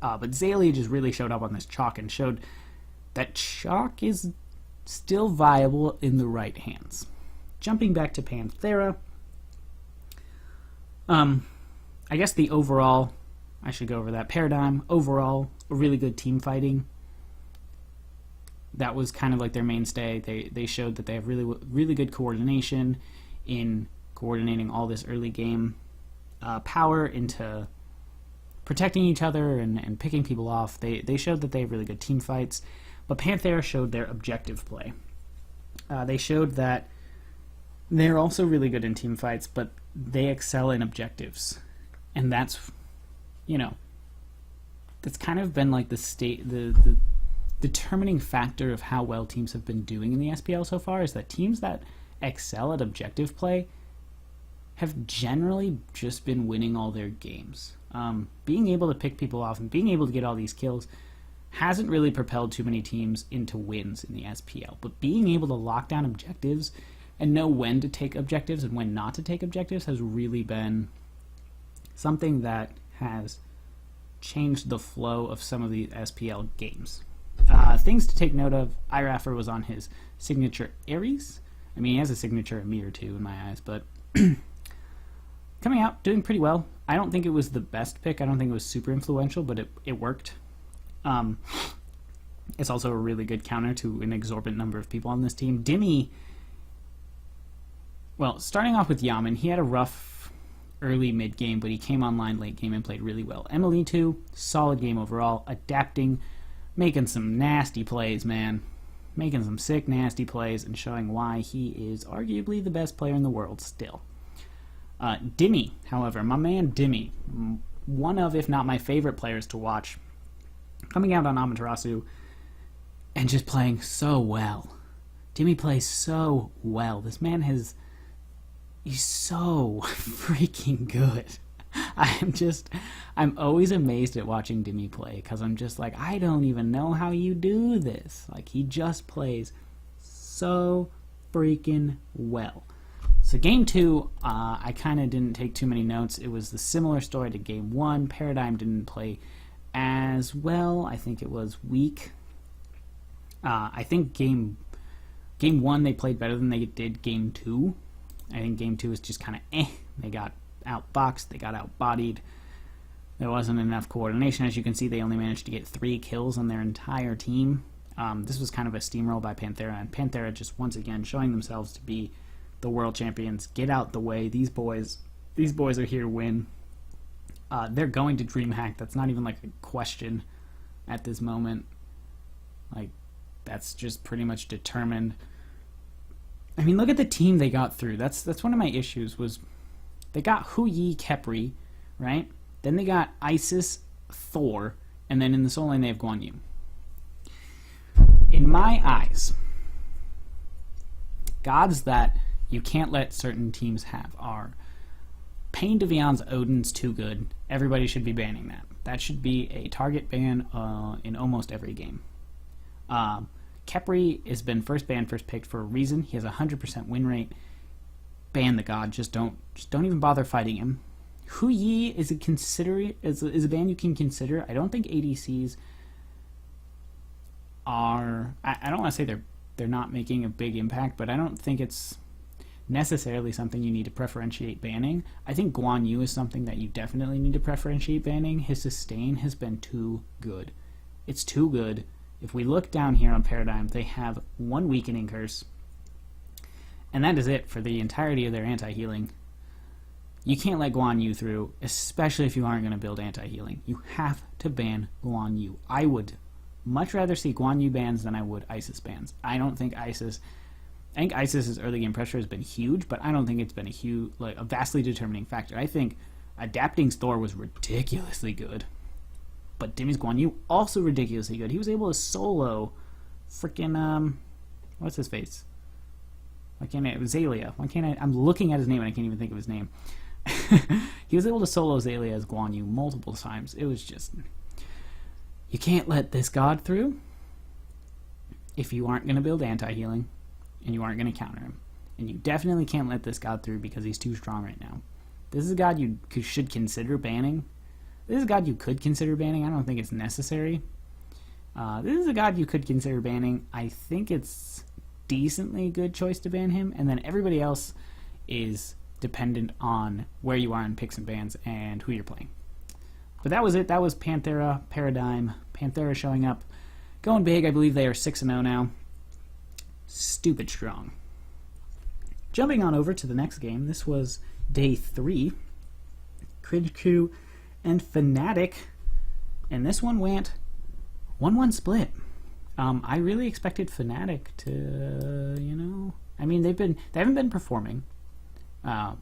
But Zalia just really showed up on this Chalk and showed that Chalk is still viable in the right hands. Jumping back to Panthera, I guess the overall, I should go over that. Paradigm, overall, a really good team fighting. That was kind of like their mainstay. They showed that they have really good coordination in coordinating all this early game power into protecting each other and picking people off. They showed that they have really good team fights. But Panthera showed their objective play. They showed that they're also really good in team fights, but they excel in objectives. And that's, that's kind of been like the determining factor of how well teams have been doing in the SPL so far, is that teams that excel at objective play have generally just been winning all their games. Being able to pick people off and being able to get all these kills hasn't really propelled too many teams into wins in the SPL, but being able to lock down objectives and know when to take objectives and when not to take objectives has really been something that has changed the flow of some of the SPL games. Things to take note of: Iraffer was on his signature Ares. I mean, he has a signature Amir too in my eyes, but coming out, doing pretty well. I don't think it was the best pick. I don't think it was super influential, but it worked. It's also a really good counter to an exorbitant number of people on this team. Dimmy, well, starting off with Yaman, he had a rough early mid game, but he came online late game and played really well. Emily too, solid game overall, adapting, making some nasty plays, man. Making some sick, nasty plays and showing why he is arguably the best player in the world still. Dimmy, however, my man Dimmy, one of, if not my favorite players to watch, coming out on Amaterasu and just playing so well. Dimmy plays so well. This man he's so freaking good. I'm always amazed at watching Dimmy play, because I'm just like, I don't even know how you do this. Like, he just plays so freaking well. So game 2, I kind of didn't take too many notes. It was the similar story to game 1. Paradigm didn't play as well. I think it was weak. I think game 1 they played better than they did game 2. I think game 2 was just kind of They got outboxed, they got outbodied. There wasn't enough coordination. As you can see, they only managed to get 3 kills on their entire team. This was kind of a steamroll by Panthera, and Panthera just once again showing themselves to be the world champions. Get out the way. These boys are here to win. They're going to DreamHack. That's not even like a question at this moment. Like, that's just pretty much determined. I mean, look at the team they got through. That's one of my issues. Was they got Huyi Kepri, right? Then they got Isis, Thor, and then in the solo lane they have Guan Yu. In my eyes, gods that you can't let certain teams have are Pain de Vian's Odin's too good. Everybody should be banning that. That should be a target ban in almost every game. Kepri has been first banned, first picked for a reason. He has a 100% win rate. Ban the god. Just don't even bother fighting him. Hu Yi is a ban you can consider. I don't think ADCs are. I don't want to say they're not making a big impact, but I don't think it's necessarily something you need to preferentiate banning. I think Guan Yu is something that you definitely need to preferentiate banning. His sustain has been too good. It's too good. If we look down here on Paradigm, they have one weakening curse, and that is it for the entirety of their anti-healing. You can't let Guan Yu through, especially if you aren't going to build anti-healing. You have to ban Guan Yu. I would much rather see Guan Yu bans than I would Isis bans. I think Isis's early game pressure has been huge, but I don't think it's been a vastly determining factor. I think adapting Thor was ridiculously good, but Demi's Guan Yu also ridiculously good. He was able to solo freaking what's his face? Why can't I? Azalea. Why can't I? I'm looking at his name and I can't even think of his name. He was able to solo Azalea as Guan Yu multiple times. It was just, you can't let this god through if you aren't going to build anti-healing and you aren't going to counter him. And you definitely can't let this god through because he's too strong right now. This is a god you should consider banning. This is a god you could consider banning. I don't think it's necessary. This is a god you could consider banning. I think it's decently good choice to ban him, and then everybody else is dependent on where you are in picks and bans and who you're playing. But that was it. That was Panthera Paradigm. Panthera showing up, going big. I believe they are 6-0 now. Stupid strong. Jumping on over to the next game. This was day 3. Cringe Crew and Fnatic, and this one went 1-1 split. I really expected Fnatic to, I mean, they haven't been performing, but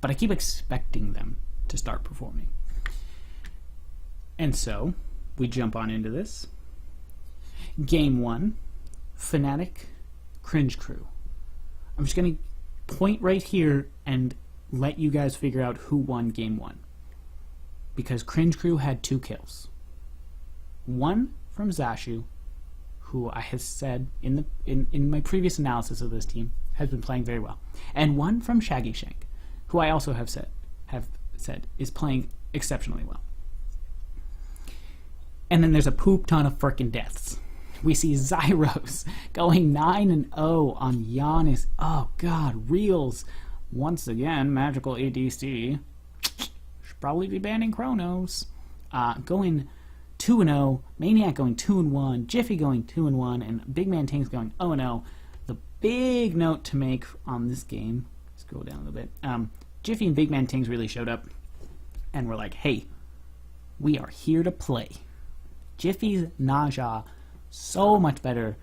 I keep expecting them to start performing. And so we jump on into this. Game 1, Fnatic, Cringe Crew. I'm just going to point right here and let you guys figure out who won Game 1. Because Cringe Crew had 2 kills. One from Zashu, who I have said in my previous analysis of this team has been playing very well, and one from Shaggy Shank, who I also have said is playing exceptionally well. And then there's a poop ton of frickin' deaths. We see Zyros going 9-0 on Giannis. Oh god, Reels once again, magical ADC. Should probably be banning Chronos. Going 2-0, Maniac going 2-1, Jiffy going 2-1, and Big Man Tanks going 0-0. The big note to make on this game, scroll down a little bit, Jiffy and Big Man Tanks really showed up and were like, hey, we are here to play. Jiffy's Naja so much better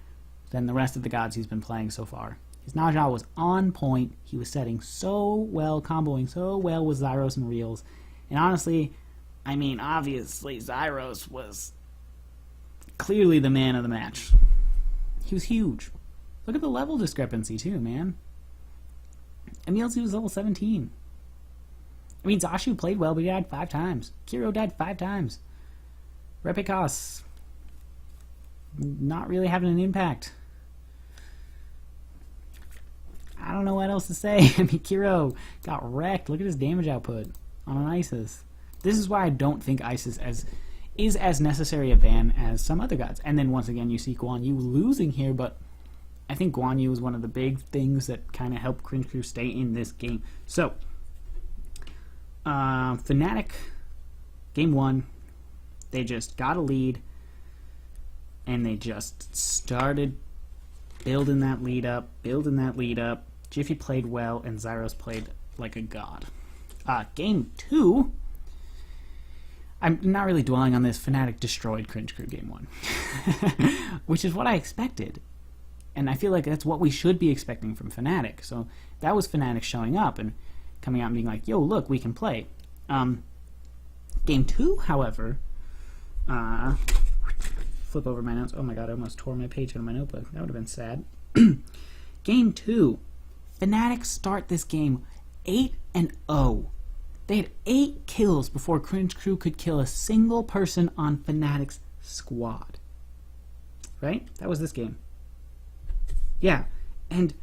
than the rest of the gods he's been playing so far. His Naja was on point. He was setting so well, comboing so well with Zyros and Reels. And honestly, I mean, obviously, Zyros was clearly the man of the match. He was huge. Look at the level discrepancy, too, man. Emilzy was level 17. I mean, Zashu played well, but he died 5 times. Kiro died 5 times. Repikos, not really having an impact. I don't know what else to say. I mean, Kiro got wrecked. Look at his damage output on an Isis. This is why I don't think Isis is as necessary a ban as some other gods. And then once again, you see Guan Yu losing here, but I think Guan Yu is one of the big things that kind of helped Cringe Crew stay in this game. So, Fnatic, game 1, they just got a lead, and they just started building that lead up. Jiffy played well, and Zyros played like a god. Game 2, I'm not really dwelling on this. Fnatic destroyed Cringe Crew game 1, which is what I expected. And I feel like that's what we should be expecting from Fnatic. So that was Fnatic showing up and coming out and being like, yo, look, we can play. Game 2, however, flip over my notes. Oh my god, I almost tore my page out of my notebook. That would have been sad. Game 2, Fnatic start this game 8-0. They had 8 kills before Cringe Crew could kill a single person on Fnatic's squad. Right? That was this game. Yeah. And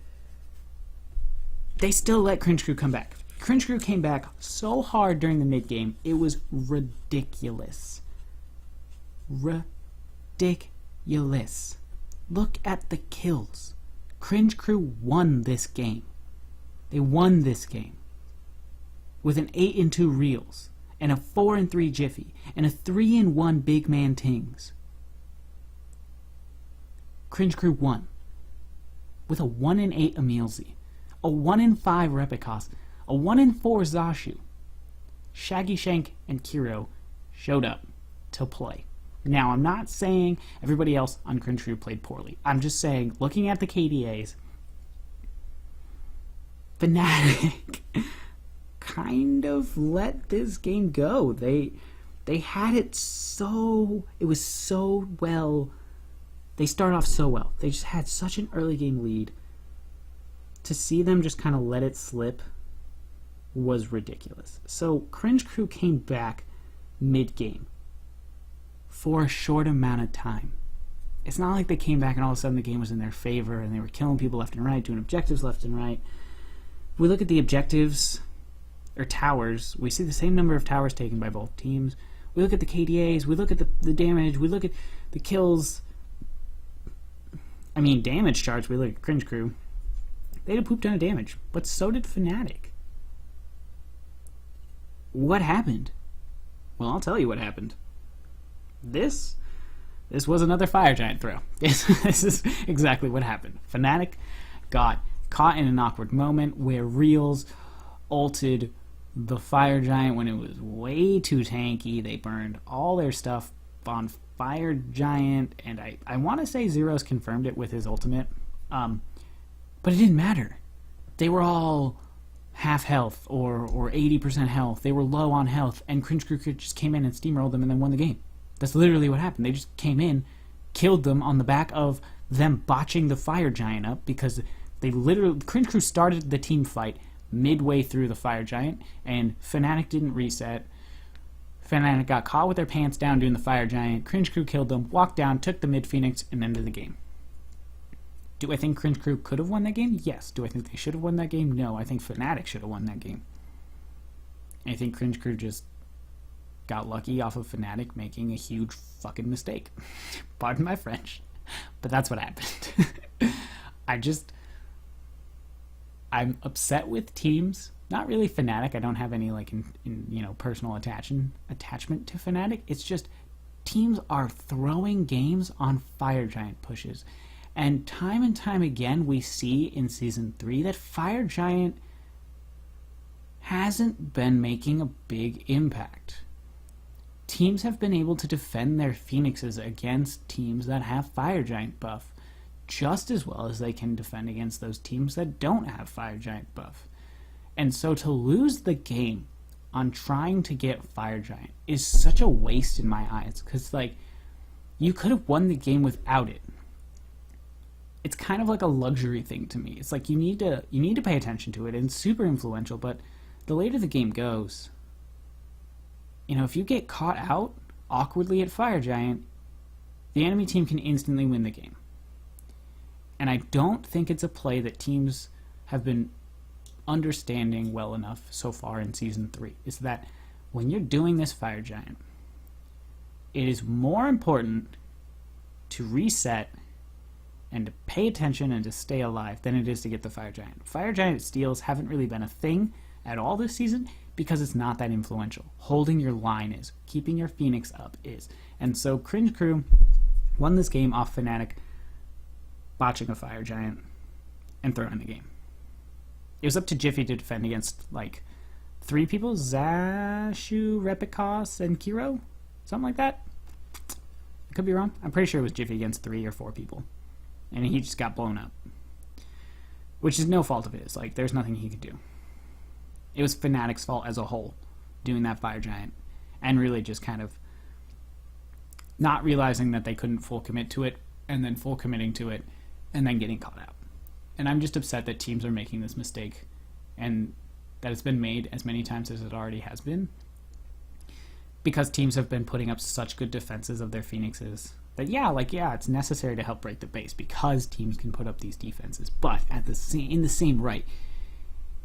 they still let Cringe Crew come back. Cringe Crew came back so hard during the mid-game, it was ridiculous. Ridiculous. Look at the kills. Cringe Crew won this game. They won this game. With an 8-2 Reels, and a 4-3 Jiffy, and a 3-1 Big Man Tings. Cringe Crew won. With a 1-8 Emilzy, a 1-5 Repicos, a 1-4 Zashu. Shaggy Shank and Kiro showed up to play. Now, I'm not saying everybody else on Cringe Crew played poorly. I'm just saying, looking at the KDAs, Fnatic kind of let this game go. They had it so... It was so well... They start off so well. They just had such an early game lead. To see them just kind of let it slip was ridiculous. So Cringe Crew came back mid-game for a short amount of time. It's not like they came back and all of a sudden the game was in their favor and they were killing people left and right, doing objectives left and right. If we look at the objectives, or towers, we see the same number of towers taken by both teams. We look at the KDAs, we look at the damage, we look at the kills. I mean, damage charts, we look at Cringe Crew. They had a poop ton of damage, but so did Fnatic. What happened? Well, I'll tell you what happened. This was another Fire Giant throw. This is exactly what happened. Fnatic got caught in an awkward moment where Reels ulted the Fire Giant when it was way too tanky. They burned all their stuff on Fire Giant, and I want to say Zeros confirmed it with his ultimate, but it didn't matter. They were all half health or 80% health. They were low on health, and Cringe Crew just came in and steamrolled them and then won the game. That's literally what happened. They just came in, killed them on the back of them botching the Fire Giant up, because they literally... Cringe Crew started the team fight midway through the Fire Giant, and Fnatic didn't reset. Fnatic got caught with their pants down doing the Fire Giant. Cringe Crew killed them, walked down, took the mid Phoenix, and ended the game. Do I think Cringe Crew could have won that game? Yes. Do I think they should have won that game? No. I think Fnatic should have won that game. I think Cringe Crew just got lucky off of Fnatic making a huge fucking mistake. Pardon my French. But that's what happened. I'm upset with teams. Not really Fnatic. I don't have any personal attachment to Fnatic. It's just teams are throwing games on Fire Giant pushes. And time again we see in Season 3 that Fire Giant hasn't been making a big impact. Teams have been able to defend their Phoenixes against teams that have Fire Giant buff just as well as they can defend against those teams that don't have Fire Giant buff. And so to lose the game on trying to get Fire Giant is such a waste in my eyes, because you could have won the game without it. It's kind of like a luxury thing to me. It's like you need to pay attention to it, and it's super influential, but the later the game goes, if you get caught out awkwardly at Fire Giant, the enemy team can instantly win the game. And I don't think it's a play that teams have been understanding well enough so far in Season 3. Is that when you're doing this Fire Giant, it is more important to reset and to pay attention and to stay alive than it is to get the Fire Giant. Fire Giant steals haven't really been a thing at all this season because it's not that influential. Holding your line is. Keeping your Phoenix up is. And so Cringe Crew won this game off Fnatic botching a Fire Giant and throwing the game. It was up to Jiffy to defend against 3 people, Zashu, Repicos, and Kiro? Something like that? I could be wrong. I'm pretty sure it was Jiffy against 3 or 4 people. And he just got blown up. Which is no fault of his. There's nothing he could do. It was Fnatic's fault as a whole, doing that Fire Giant. And really just kind of not realizing that they couldn't full commit to it, and then full committing to it, and then getting caught out. And I'm just upset that teams are making this mistake. And that it's been made as many times as it already has been, because teams have been putting up such good defenses of their Phoenixes that it's necessary to help break the base because teams can put up these defenses. But in the same right,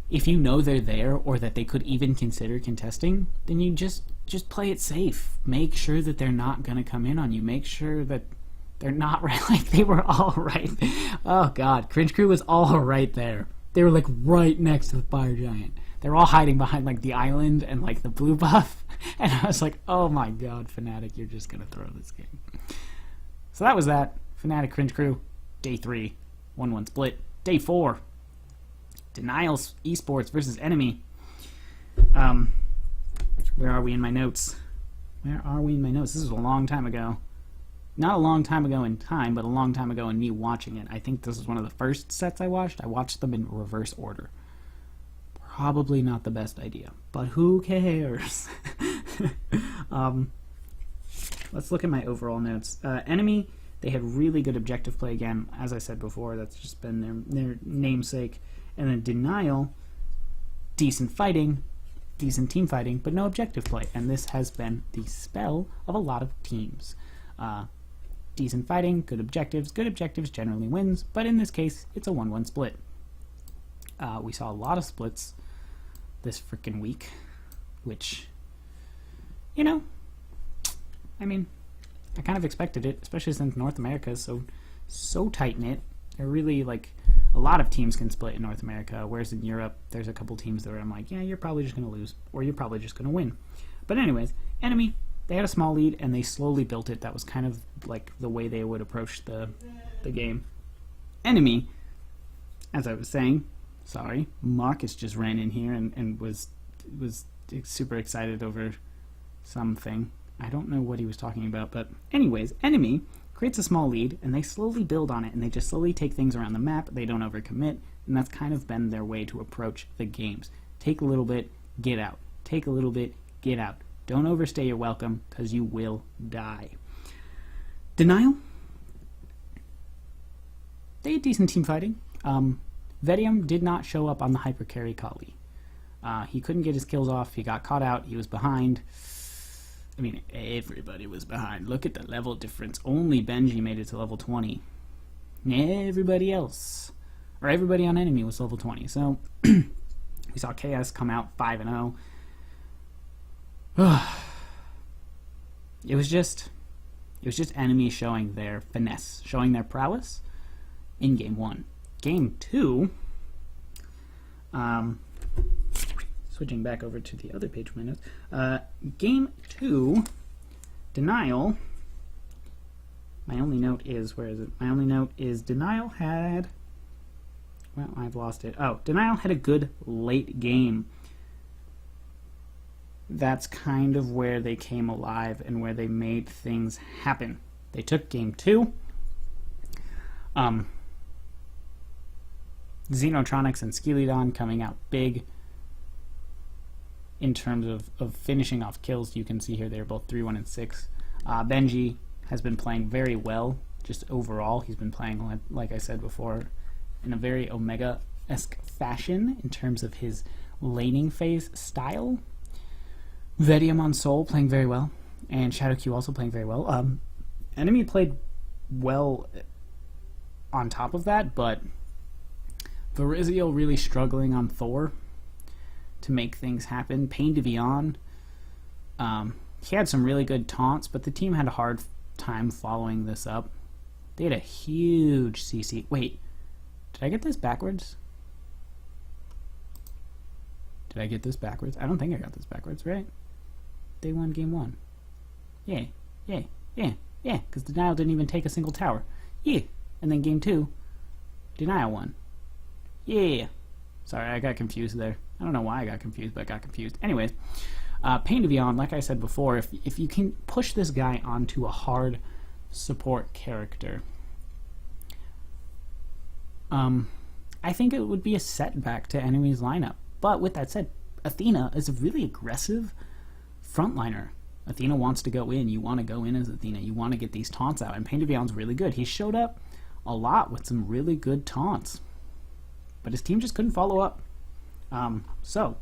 if you know they're there or that they could even consider contesting, then you just play it safe. Make sure that they're not going to come in on you. Make sure that they're not right. Like, they were all right. Oh god, Cringe Crew was all right there. They were like right next to the Fire Giant. They're all hiding behind like the island and like the blue buff. And I was like, oh my god, Fnatic, you're just going to throw this game. So that was that. Fnatic Cringe Crew, day 3, 1-1 split. Day 4, Denials Esports versus Enemy. Where are we in my notes? This is a long time ago. Not a long time ago in time, but a long time ago in me watching it. I think this is one of the first sets I watched. I watched them in reverse order. Probably not the best idea, but who cares? Let's look at my overall notes. Enemy, they had really good objective play again. As I said before, that's just been their namesake. And then Denial, decent fighting, decent team fighting, but no objective play. And this has been the spell of a lot of teams. Decent fighting, good objectives. Good objectives generally wins, but in this case, it's a 1-1 split. We saw a lot of splits this freaking week, which, I mean, I kind of expected it, especially since North America is so tight-knit. They're really, like, a lot of teams can split in North America, whereas in Europe, there's a couple teams where I'm like, yeah, you're probably just going to lose, or you're probably just going to win. But anyways, Enemy, they had a small lead, and they slowly built it. That was kind of like the way they would approach the game. Enemy, as I was saying, sorry, Marcus just ran in here and was super excited over something. I don't know what he was talking about, but anyways, Enemy creates a small lead, and they slowly build on it, and they just slowly take things around the map. They don't overcommit, and that's kind of been their way to approach the games. Take a little bit, get out. Take a little bit, get out. Don't overstay your welcome, because you will die. Denial, they had decent team fighting. Vedium did not show up on the hyper carry Kali. He couldn't get his kills off. He got caught out. He was behind. I mean, everybody was behind. Look at the level difference. Only Benji made it to level 20. Everybody else, or everybody on Enemy was level 20. So we saw KS come out 5-0. It was just Enemy showing their finesse, showing their prowess in game 1. Game 2, switching back over to the other page of my notes. Game 2, Denial. My only note is, where is it? My only note is Denial had, well, I've lost it. Oh, Denial had a good late game. That's kind of where they came alive and where they made things happen. They took game 2. Xenotronics and Skeleton coming out big in terms of finishing off kills. You can see here they're both 3-1 and 6. Benji has been playing very well, just overall. He's been playing, like I said before, in a very Omega-esque fashion in terms of his laning phase style. Vedium on Soul playing very well, and Shadowq also playing very well. Enemy played well on top of that, but Verizio really struggling on Thor to make things happen. Pain to be on. He had some really good taunts, but the team had a hard time following this up. They had a huge CC. Wait, did I get this backwards? Did I get this backwards? I don't think I got this backwards, right? They won game 1. Yeah, because Denial didn't even take a single tower. Yeah, and then game 2, Denial won. Yeah. Sorry, I got confused there. I don't know why I got confused, but I got confused. Anyways, Pain to be on, like I said before, if you can push this guy onto a hard support character, I think it would be a setback to Enemy's lineup. But with that said, Athena is a really aggressive frontliner. Athena wants to go in. You want to go in as Athena. You want to get these taunts out. And Pain to be on's really good. He showed up a lot with some really good taunts, but his team just couldn't follow up. So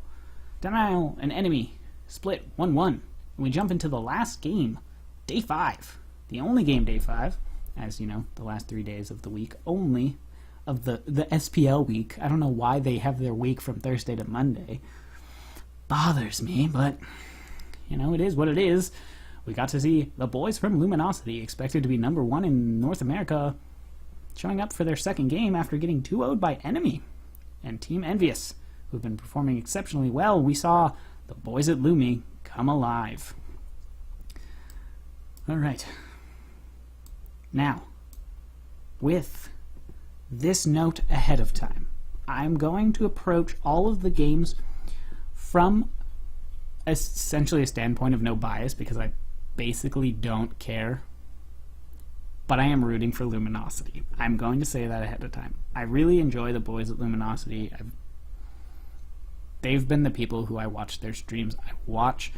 Denial and Enemy split 1-1. And we jump into the last game, day 5. The only game day 5, as you know, the last 3 days of the week only of the SPL week. I don't know why they have their week from Thursday to Monday. Bothers me, but you know, it is what it is. We got to see the boys from Luminosity, expected to be number 1 in North America, showing up for their second game after getting 2-0'd by Enemy. And Team Envyus, who've been performing exceptionally well. We saw the boys at Lumi come alive. Alright. Now, with this note ahead of time, I'm going to approach all of the games from essentially a standpoint of no bias, because I basically don't care, but I am rooting for Luminosity. I'm going to say that ahead of time. I really enjoy the boys at Luminosity. They've been the people who I watch their streams. I watch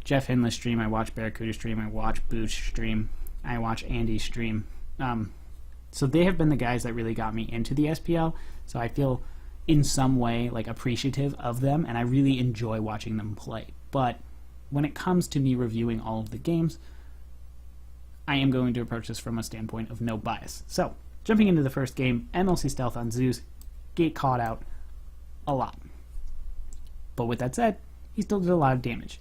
Jeff Hinless stream, I watch Barracuda stream, I watch Booch stream, I watch Andy stream. So they have been the guys that really got me into the SPL, so I feel in some way like appreciative of them, and I really enjoy watching them play. But when it comes to me reviewing all of the games, I am going to approach this from a standpoint of no bias. So, jumping into the first game, MLC Stealth on Zeus, get caught out a lot. But with that said, he still did a lot of damage.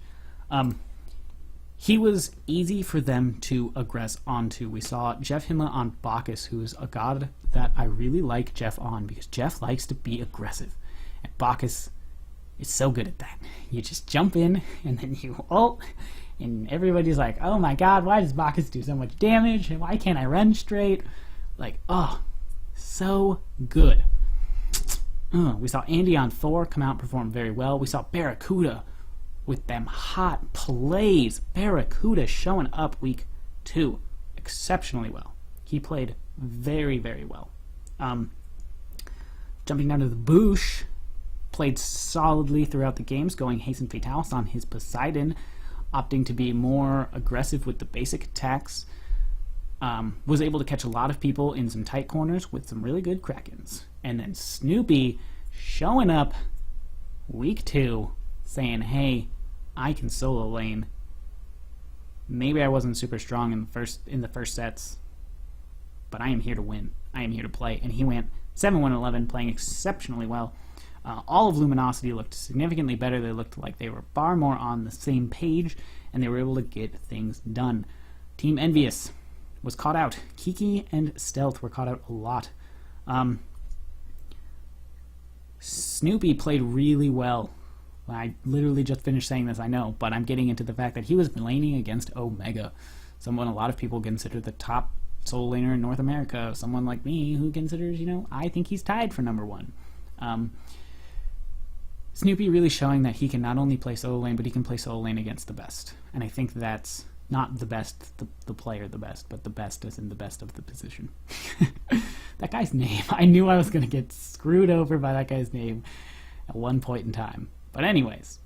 He was easy for them to aggress onto. We saw Jeff Hinla on Bacchus, who is a god that I really like Jeff on, because Jeff likes to be aggressive. And Bacchus is so good at that. You just jump in, and then you ult, and everybody's like, oh my god, why does Bacchus do so much damage? And why can't I run straight? Like, oh, so good. We saw Andy on Thor come out and perform very well. We saw Barracuda with them hot plays. Barracuda showing up week 2 exceptionally well. He played very, very well. Jumping down to the Boosh, played solidly throughout the games, going Hasten Fatalis on his Poseidon, opting to be more aggressive with the basic attacks. Was able to catch a lot of people in some tight corners with some really good Krakens. And then Snoopy showing up week 2 saying, hey, I can solo lane. Maybe I wasn't super strong in the first sets, but I am here to win. I am here to play. And he went 7-1-11, playing exceptionally well. All of Luminosity looked significantly better. They looked like they were far more on the same page, and they were able to get things done. Team Envyus was caught out. Kiki and Stealth were caught out a lot. Snoopy played really well. I literally just finished saying this, I know, but I'm getting into the fact that he was laning against Omega, someone a lot of people consider the top solo laner in North America, someone like me who considers, I think he's tied for number 1. Snoopy really showing that he can not only play solo lane, but he can play solo lane against the best. And I think that's not the best, the player the best, but the best as in the best of the position. That guy's name, I knew I was going to get screwed over by that guy's name at one point in time. But anyways,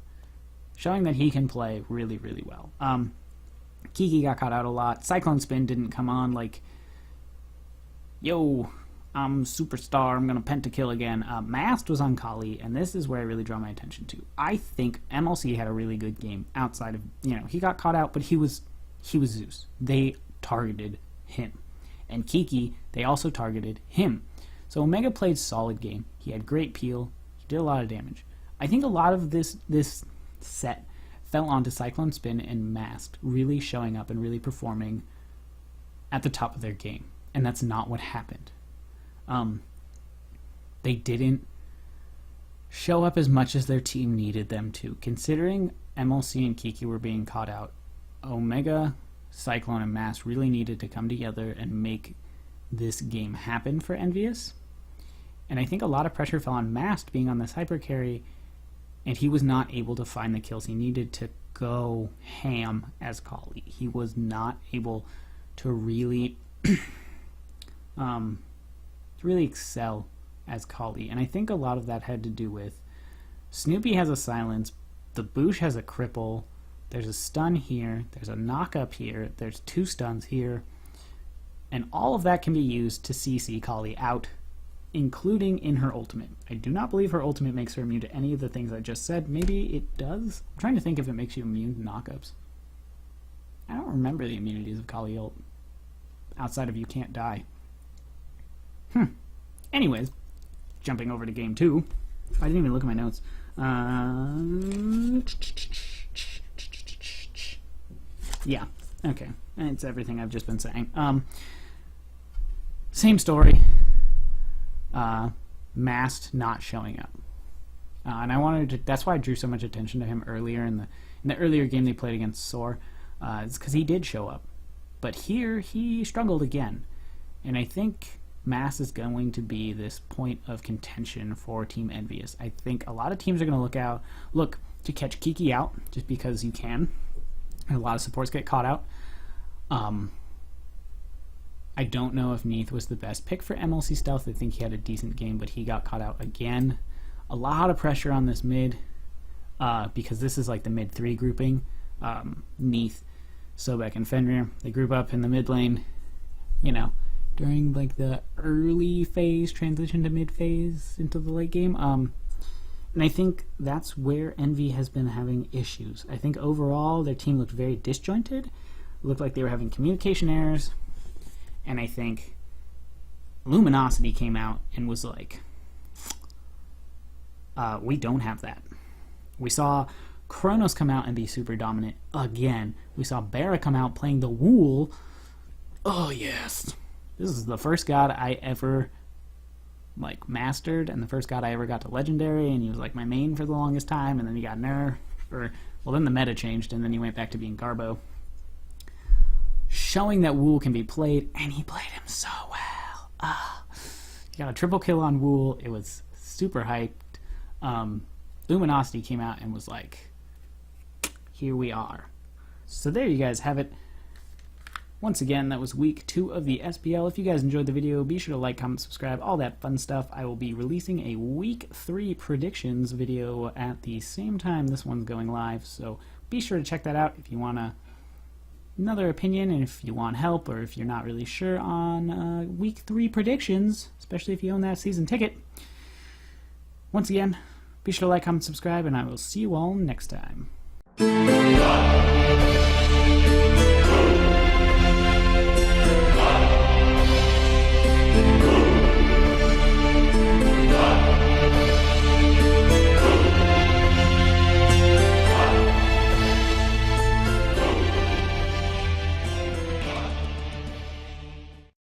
showing that he can play really, really well. Kiki got caught out a lot. Cyclone Spin didn't come on like, yo, I'm superstar, I'm going to pentakill again. Mast was on Kali, and this is where I really draw my attention to. I think MLC had a really good game outside of, he got caught out, but he was Zeus. They targeted him. And Kiki, they also targeted him. So Omega played solid game. He had great peel. He did a lot of damage. I think a lot of this set fell onto Cyclone Spin and Mast really showing up and really performing at the top of their game. And that's not what happened. They didn't show up as much as their team needed them to. Considering MLC and Kiki were being caught out, Omega, Cyclone, and Mast really needed to come together and make this game happen for Envyus. And I think a lot of pressure fell on Mast being on this hyper carry, and he was not able to find the kills he needed to go ham as Kali. He was not able to really really excel as Kali. And I think a lot of that had to do with Snoopy has a silence, the Boosh has a cripple, there's a stun here, there's a knock up here, there's 2 stuns here, and all of that can be used to CC Kali out including in her ultimate. I do not believe her ultimate makes her immune to any of the things I just said. Maybe it does? I'm trying to think if it makes you immune to knockups. I don't remember the immunities of Kali ult, outside of you can't die. Anyways, jumping over to game 2. I didn't even look at my notes. Yeah, okay. It's everything I've just been saying. Same story. Mast not showing up. And I wanted to, that's why I drew so much attention to him earlier in the earlier game they played against Soar. It's because he did show up. But here, he struggled again. And I think Mast is going to be this point of contention for Team Envyus. I think a lot of teams are going to look to catch Kiki out, just because you can. And a lot of supports get caught out. I don't know if Neith was the best pick for MLC Stealth. I think he had a decent game, but he got caught out again. A lot of pressure on this mid, because this is like the mid 3 grouping. Neith, Sobek, and Fenrir, they group up in the mid lane, you know, during like the early phase, transition to mid phase into the late game. And I think that's where Envy has been having issues. I think overall their team looked very disjointed. It looked like they were having communication errors. And I think Luminosity came out and was like, we don't have that. We saw Kronos come out and be super dominant again. We saw Barra come out playing the Wool. Oh yes. This is the first god I ever like mastered, and the first god I ever got to legendary, and he was like my main for the longest time, and then he got nerfed, well then the meta changed, and then he went back to being Garbo. Showing that Wool can be played, and he played him so well. He got a triple kill on Wool. It was super hyped. Luminosity came out and was like, here we are. So there you guys have it. Once again, that was week 2 of the SPL. If you guys enjoyed the video, be sure to like, comment, subscribe, all that fun stuff. I will be releasing a week 3 predictions video at the same time this one's going live, so be sure to check that out if you want another opinion, and if you want help, or if you're not really sure on week 3 predictions, especially if you own that season ticket. Once again, be sure to like, comment, subscribe, and I will see you all next time.